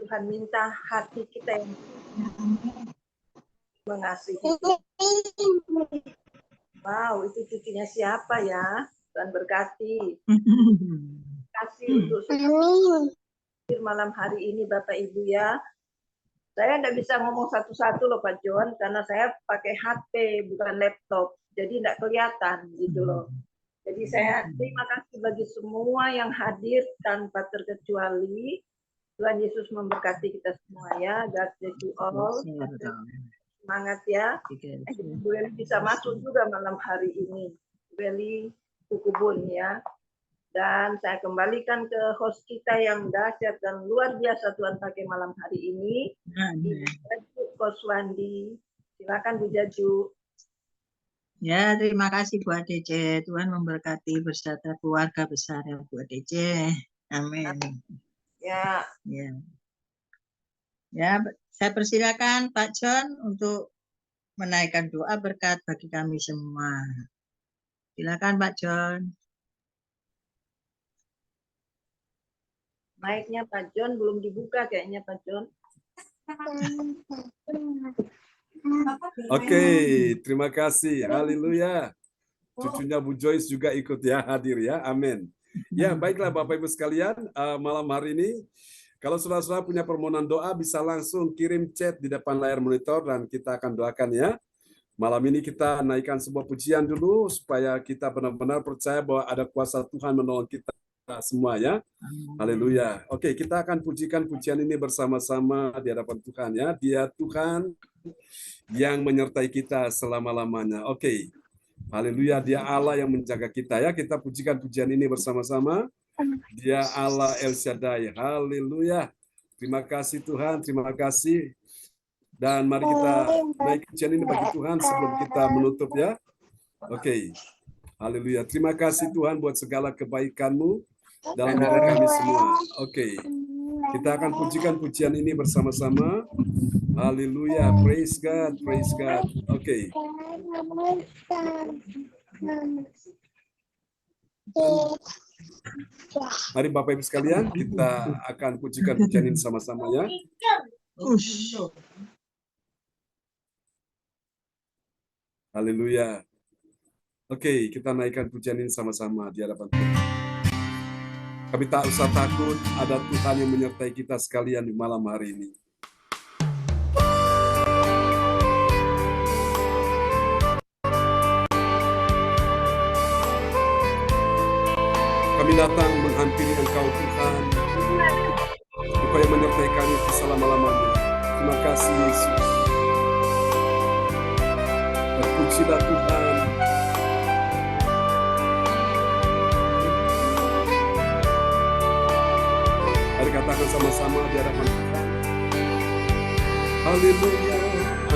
Tuhan minta hati kita yang mengasihi. Wow, itu cucunya siapa ya? Tuhan berkati. Kasih untuk malam hari ini Bapak Ibu ya. Saya tidak bisa ngomong satu-satu loh Pak John, karena saya pakai HP bukan laptop, jadi tidak kelihatan gitu loh. Jadi saya terima kasih bagi semua yang hadir tanpa terkecuali. Tuhan Yesus memberkati kita semua ya. God bless you all. Semangat ya. Bu Eli bisa masuk juga malam hari ini. Bu Eli Kukubun ya. Dan saya kembalikan ke host kita yang dahsyat dan luar biasa Tuhan pakai malam hari ini. Ibu Koswandi. Silakan Bu Jaju. Ya, terima kasih Bu ADC. Tuhan memberkati beserta keluarga besar ya Bu ADC. Amin. Ya. Ya, saya persilakan Pak John untuk menaikkan doa berkat bagi kami semua. Silakan Pak John. Mic-nya Pak John belum dibuka kayaknya Pak John. Oke, terima kasih. Haleluya. Cucunya Bu Joyce juga ikut ya, hadir ya. Amin. Ya, baiklah Bapak Ibu sekalian, malam hari ini kalau saudara-saudara punya permohonan doa bisa langsung kirim chat di depan layar monitor dan kita akan doakan ya. Malam ini kita naikkan sebuah pujian dulu supaya kita benar-benar percaya bahwa ada kuasa Tuhan menolong kita semua ya. Haleluya. Oke, kita akan pujikan pujian ini bersama-sama di hadapan Tuhan ya. Dia Tuhan yang menyertai kita selama-lamanya. Oke. Haleluya, dia Allah yang menjaga kita ya. Kita pujikan pujian ini bersama-sama. Dia Allah El Shaddai. Haleluya. Terima kasih Tuhan, terima kasih. Dan mari kita naik pujian ini bagi Tuhan sebelum kita menutup ya. Oke. Haleluya. Terima kasih Tuhan buat segala kebaikan-Mu dalam hidup kami semua. Oke. Kita akan pujikan pujian ini bersama-sama. Haleluya. Praise God. Praise God. Oke. Mari Bapak Ibu sekalian, kita akan pujikan pujian ini sama-sama ya. Haleluya. Oke, kita naikkan pujian ini sama-sama di hadapan Tuhan. Kami tak usah takut, ada Tuhan yang menyertai kita sekalian di malam hari ini. Kami datang menghampiri Engkau Tuhan, Engkau yang menyertai kami selama-lamanya. Terima kasih Yesus. Terpujilah Tuhan. Mari katakan sama-sama di hadapan Tuhan. Haleluya.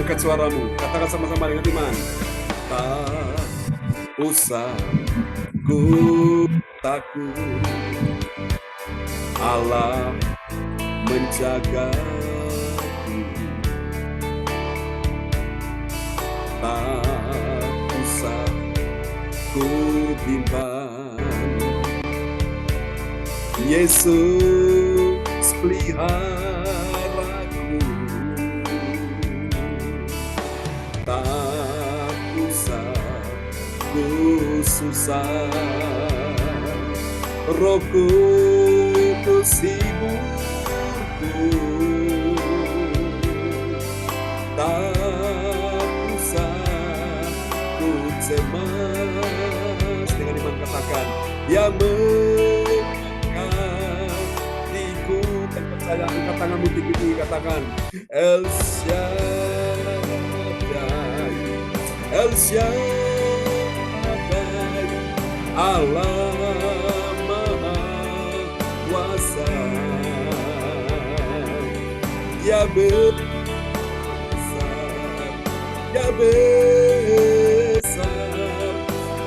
Angkat suaramu, katakan sama-sama dengan iman. Tak usah ku takut, Allah menjagaku. Tak usah ku bimbang, Yesus peliharaku. Tak usah ku susah, Roh Kudus hiburku. Tak usah ku cemas, dengan iman katakan, Dia mengangkatku, dan percaya engkau tanganmu tinggi, katakan El Shaddai, El Shaddai, Allah Maha Kuasa. Ya besar, ya besar,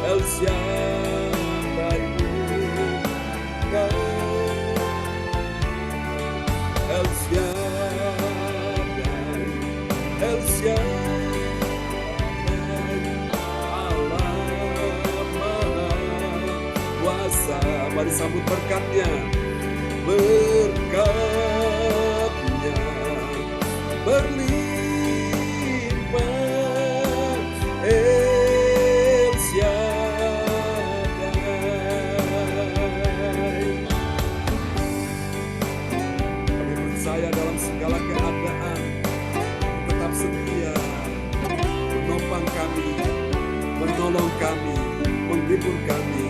El Shaddai, El Shaddai, El Shaddai, Allah Maha Kuasa. Mari sambut berkatnya, berkatnya berlimpah, El Shaddai. Kami percaya dalam segala keadaan tetap setia, menopang kami, menolong kami, menghibur kami.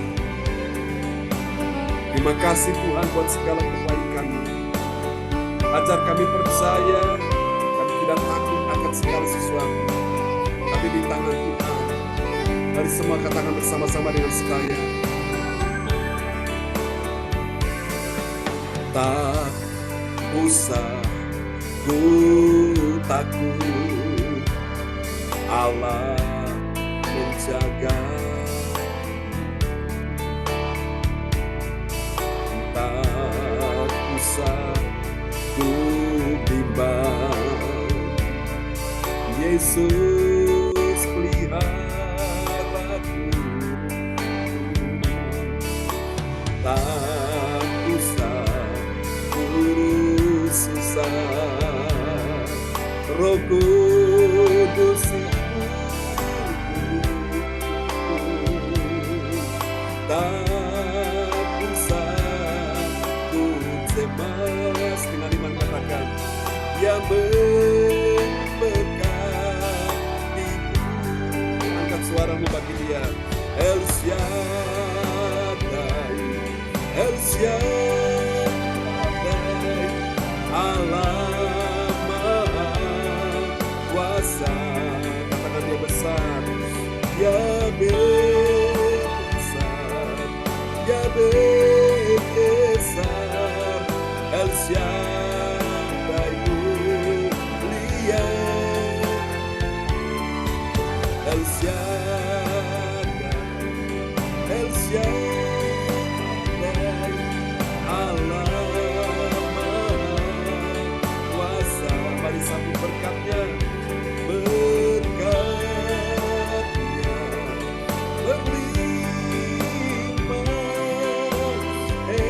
Terima kasih Tuhan buat segala kebaikan-Mu. Ajar kami percaya, kami tidak takut akan segala sesuatu, tapi di tangan Tuhan. Mari semua katakan bersama-sama dengan saya. Tak usah ku takut, Allah menjaga. Tak usah ku bimbang, Yesus peliharaku. Tak usah urus susah, Roh Kudus tak usah ku cemas. Dengan iman katakan, yang memberkatiku. Angkat suaramu bagi Dia. El Shaddai, El Shaddai, Allah Maha Kuasa. Katakan Dia besar, Dia besar, Dia besar, El Shaddai mulia, El Shaddai, El Shaddai, Allah Maha Kuasa. Mari sambut berkatnya, berkatnya berlimpah, El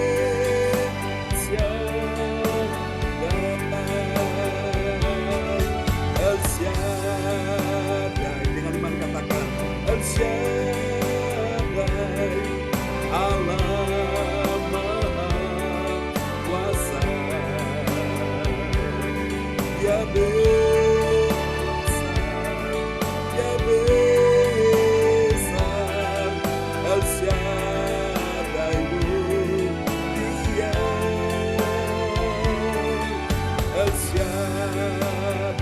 Shaddai, El Shaddai. Dengan iman katakan, El Shaddai, Allah Maha Kuasa. Dia besar, Dia besar, El Shaddai mulia, El Shaddai,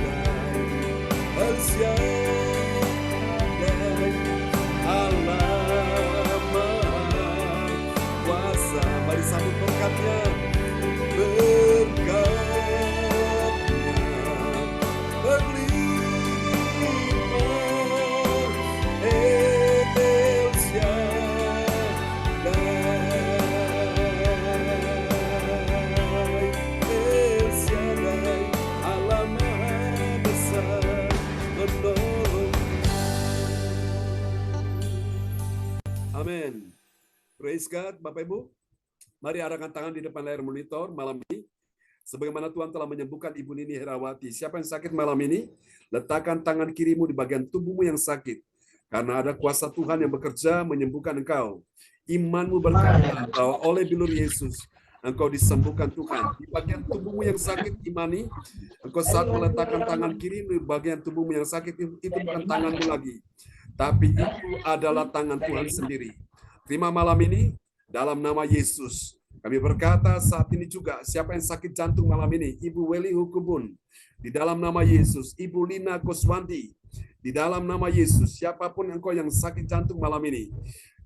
El Shaddai, Allah Maha Kuasa. Mari sambut berkatnya, berkatnya berlimpah, El Shaddai, El Shaddai, Allah Maha Besar, menolong. Amin. Praise God, Bapak Ibu. Mari arahkan tangan di depan layar monitor malam ini. Sebagaimana Tuhan telah menyembuhkan Ibu Nini Herawati. Siapa yang sakit malam ini? Letakkan tangan kirimu di bagian tubuhmu yang sakit. Karena ada kuasa Tuhan yang bekerja menyembuhkan engkau. Imanmu berkata bahwa oleh bilur Yesus, engkau disembuhkan Tuhan. Di bagian tubuhmu yang sakit, imani. Engkau saat meletakkan tangan kirimu di bagian tubuhmu yang sakit, itu bukan tanganmu lagi. Tapi itu adalah tangan Tuhan sendiri. Terima malam ini, dalam nama Yesus, Kami berkata saat ini juga, siapa yang sakit jantung malam ini, Ibu Weli Hukubun, di dalam nama Yesus, Ibu Lina Kuswandi, di dalam nama Yesus, siapapun engkau yang sakit jantung malam ini,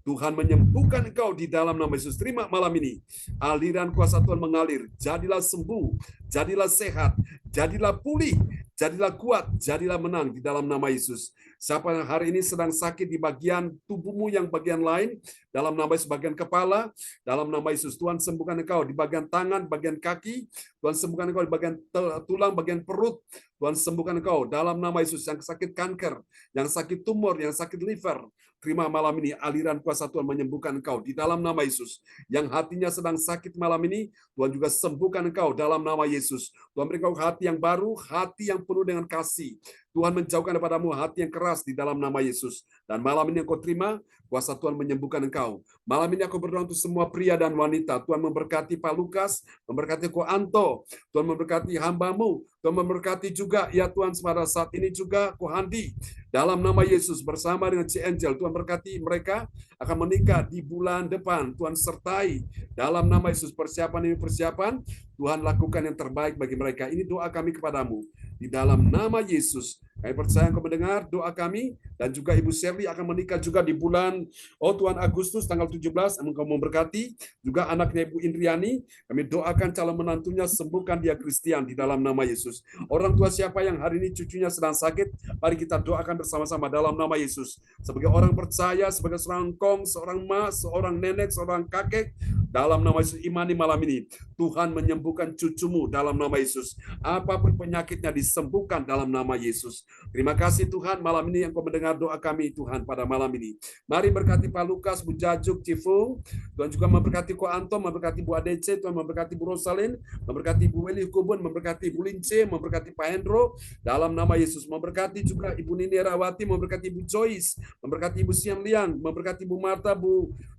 Tuhan menyembuhkan engkau di dalam nama Yesus. Terima malam ini, aliran kuasa Tuhan mengalir, jadilah sembuh, jadilah sehat, jadilah pulih, jadilah kuat, jadilah menang di dalam nama Yesus. Siapa yang hari ini sedang sakit di bagian tubuhmu yang bagian lain, dalam nama Yesus bagian kepala, dalam nama Yesus Tuhan sembuhkan engkau di bagian tangan, bagian kaki, Tuhan sembuhkan engkau di bagian tulang, bagian perut, Tuhan sembuhkan engkau dalam nama Yesus. Yang sakit kanker, yang sakit tumor, yang sakit liver, terima malam ini aliran kuasa Tuhan menyembuhkan engkau di dalam nama Yesus. Yang hatinya sedang sakit malam ini, Tuhan juga sembuhkan engkau dalam nama Yesus. Tuhan beri engkau hati yang baru, hati yang penuh dengan kasih. Tuhan menjauhkan daripada-Mu hati yang keras di dalam nama Yesus. Dan malam ini engkau terima, kuasa Tuhan menyembuhkan engkau. Malam ini aku berdoa untuk semua pria dan wanita. Tuhan memberkati Pak Lukas, memberkati Ko Anto, Tuhan memberkati hamba-Mu, Tuhan memberkati juga, ya Tuhan, pada saat ini juga Ko Handi. Dalam nama Yesus bersama dengan Ci Angel, Tuhan berkati mereka akan menikah di bulan depan. Tuhan sertai dalam nama Yesus, persiapan ini persiapan, Tuhan lakukan yang terbaik bagi mereka. Ini doa kami kepadamu. Di dalam nama Yesus, kami percaya Engkau mendengar doa kami, dan juga Ibu Shirley akan menikah juga di bulan, Tuhan, Agustus tanggal 17, Engkau memberkati juga anaknya Ibu Indriani. Kami doakan calon menantunya, sembuhkan dia Kristian di dalam nama Yesus. Orang tua siapa yang hari ini cucunya sedang sakit, mari kita doakan bersama-sama dalam nama Yesus. Sebagai orang percaya, sebagai seorang kong, seorang mas, seorang nenek, seorang kakek, dalam nama Yesus imani malam ini, Tuhan menyembuhkan cucumu dalam nama Yesus. Apapun penyakitnya disembuhkan dalam nama Yesus. Terima kasih Tuhan, malam ini Engkau mendengar doa kami Tuhan pada malam ini. Mari berkati Pak Lukas, Bu Jajuk, Cifung, Tuhan juga memberkati Ko Anto, memberkati Bu ADC, Tuhan memberkati Bu Rosalin, memberkati Bu Weli Kubun, memberkati Bu Lince, memberkati Pak Hendro, dalam nama Yesus. Memberkati juga Ibu Nini Rawati, memberkati Bu Joyce, memberkati Ibu Siam Liang, memberkati Bu Marta,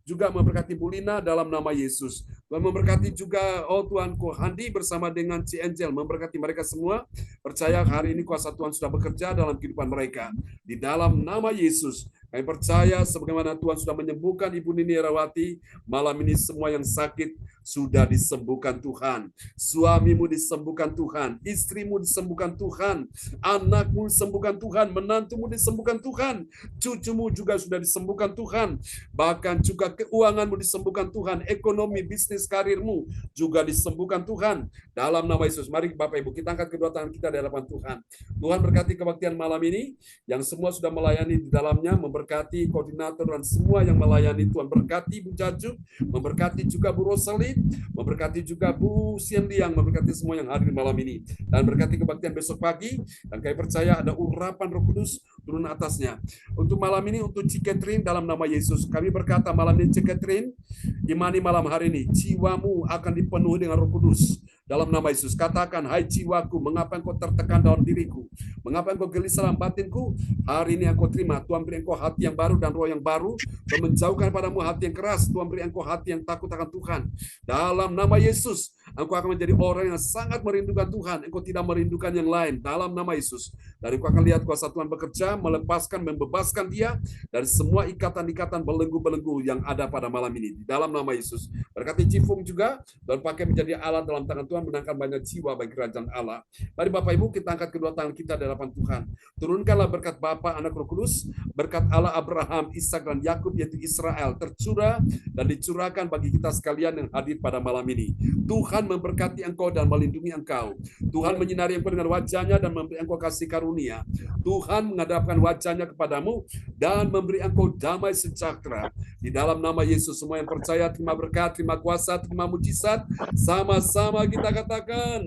juga memberkati Bu Lina dalam nama Yesus. Tuhan memberkati juga, Tuhan, Ko Handi bersama dengan Ci Angel, memberkati mereka semua. Percaya hari ini kuasa Tuhan sudah bekerja dalam kehidupan mereka. Di dalam nama Yesus, kami percaya sebagaimana Tuhan sudah menyembuhkan Ibu Nini Rawati, malam ini semua yang sakit sudah disembuhkan Tuhan. Suamimu disembuhkan Tuhan, istrimu disembuhkan Tuhan, anakmu disembuhkan Tuhan, menantumu disembuhkan Tuhan, cucumu juga sudah disembuhkan Tuhan, bahkan juga keuanganmu disembuhkan Tuhan, ekonomi, bisnis, karirmu juga disembuhkan Tuhan. Dalam nama Yesus, mari Bapak Ibu kita angkat kedua tangan kita di hadapan Tuhan. Tuhan berkati kebaktian malam ini, yang semua sudah melayani di dalamnya, memberkati koordinator dan semua yang melayani. Tuhan berkati Bu Jajuk, memberkati juga Bu Rosalin, memberkati juga Bu Sian Liang, memberkati semua yang hadir malam ini, dan berkati kebaktian besok pagi, dan kami percaya ada urapan Roh Kudus turun atasnya. Untuk malam ini, untuk Ci Catherine, dalam nama Yesus, kami berkata malam ini, Ci Catherine, imani malam hari ini, jiwamu akan dipenuhi dengan Roh Kudus. Dalam nama Yesus, katakan, hai jiwaku, mengapa engkau tertekan dalam diriku? Mengapa engkau gelisah dalam batinku? Hari ini engkau terima, Tuhan beri engkau hati yang baru dan roh yang baru, Tuhan menjauhkan padamu hati yang keras, Tuhan beri engkau hati yang takut akan Tuhan. Dalam nama Yesus, engkau akan menjadi orang yang sangat merindukan Tuhan, engkau tidak merindukan yang lain, dalam nama Yesus. Dan engkau akan lihat kuasa Tuhan bekerja, melepaskan, membebaskan dia dari semua ikatan-ikatan belenggu-belenggu yang ada pada malam ini, di dalam nama Yesus. Berkati Cifung juga, dan pakai menjadi alat dalam tangan Tuhan, menangkan banyak jiwa bagi kerajaan Allah. Mari Bapak Ibu kita angkat kedua tangan kita di hadapan Tuhan. Turunkanlah berkat Bapa, Anak, Roh Kudus, berkat Allah Abraham, Ishak dan Yakub, yaitu Israel, tercurah dan dicurahkan bagi kita sekalian yang hadir pada malam ini. Tuhan memberkati engkau dan melindungi engkau. Tuhan menyinari engkau dengan wajahnya dan memberi engkau kasih karunia. Tuhan menghadapkan wajahnya kepadamu dan memberi engkau damai sejahtera. Di dalam nama Yesus, semua yang percaya terima berkat, terima kuasa, terima mujizat. Sama-sama kita katakan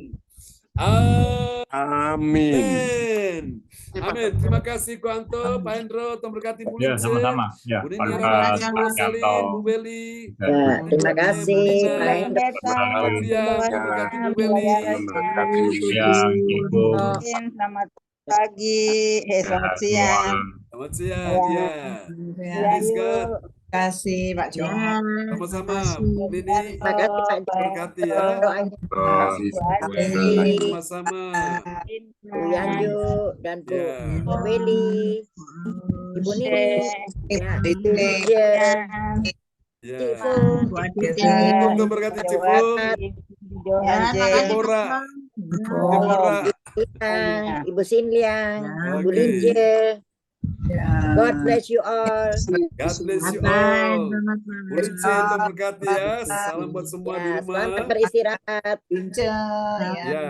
amin. Amin. Terima kasih Ko Anto, Pak Hendro, Tuhan berkati Bu Lince, sama-sama. Ya, Bu Nini Rawati, Bu Rosalin, Bu Weli. Terima kasih Pak Hendro. Tuhan berkati Bu Weli. Selamat pagi, selamat siang. Selamat siang, ya. Terima kasih Pak Johan. Sama-sama, Nini. Terima kasih Pak Berkati ya. Sama-sama. Bu Yanju dan Bu Weli, Ibu Nini, Ibu Jen, Ya. Cifung. Tuhan berkati Cifung. Deborah. Deborah. Ibu Sinliang, Bu Oke. Linje. God bless you all. God bless you all. Bu Lince, Tuhan berkati ya. Salam buat semua di rumah. Selamat beristirahat. Ya.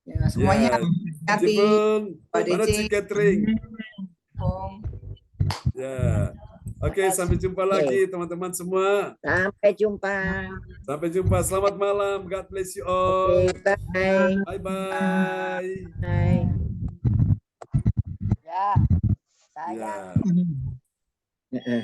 Ya, semuanya hati. Cifung, mana Ci Catering? Ya. Oke, sampai jumpa lagi teman-teman semua. Sampai jumpa. Sampai jumpa. Selamat malam. God bless you all. Bye. Bye-bye. Bye. Ya, Ya. Ya.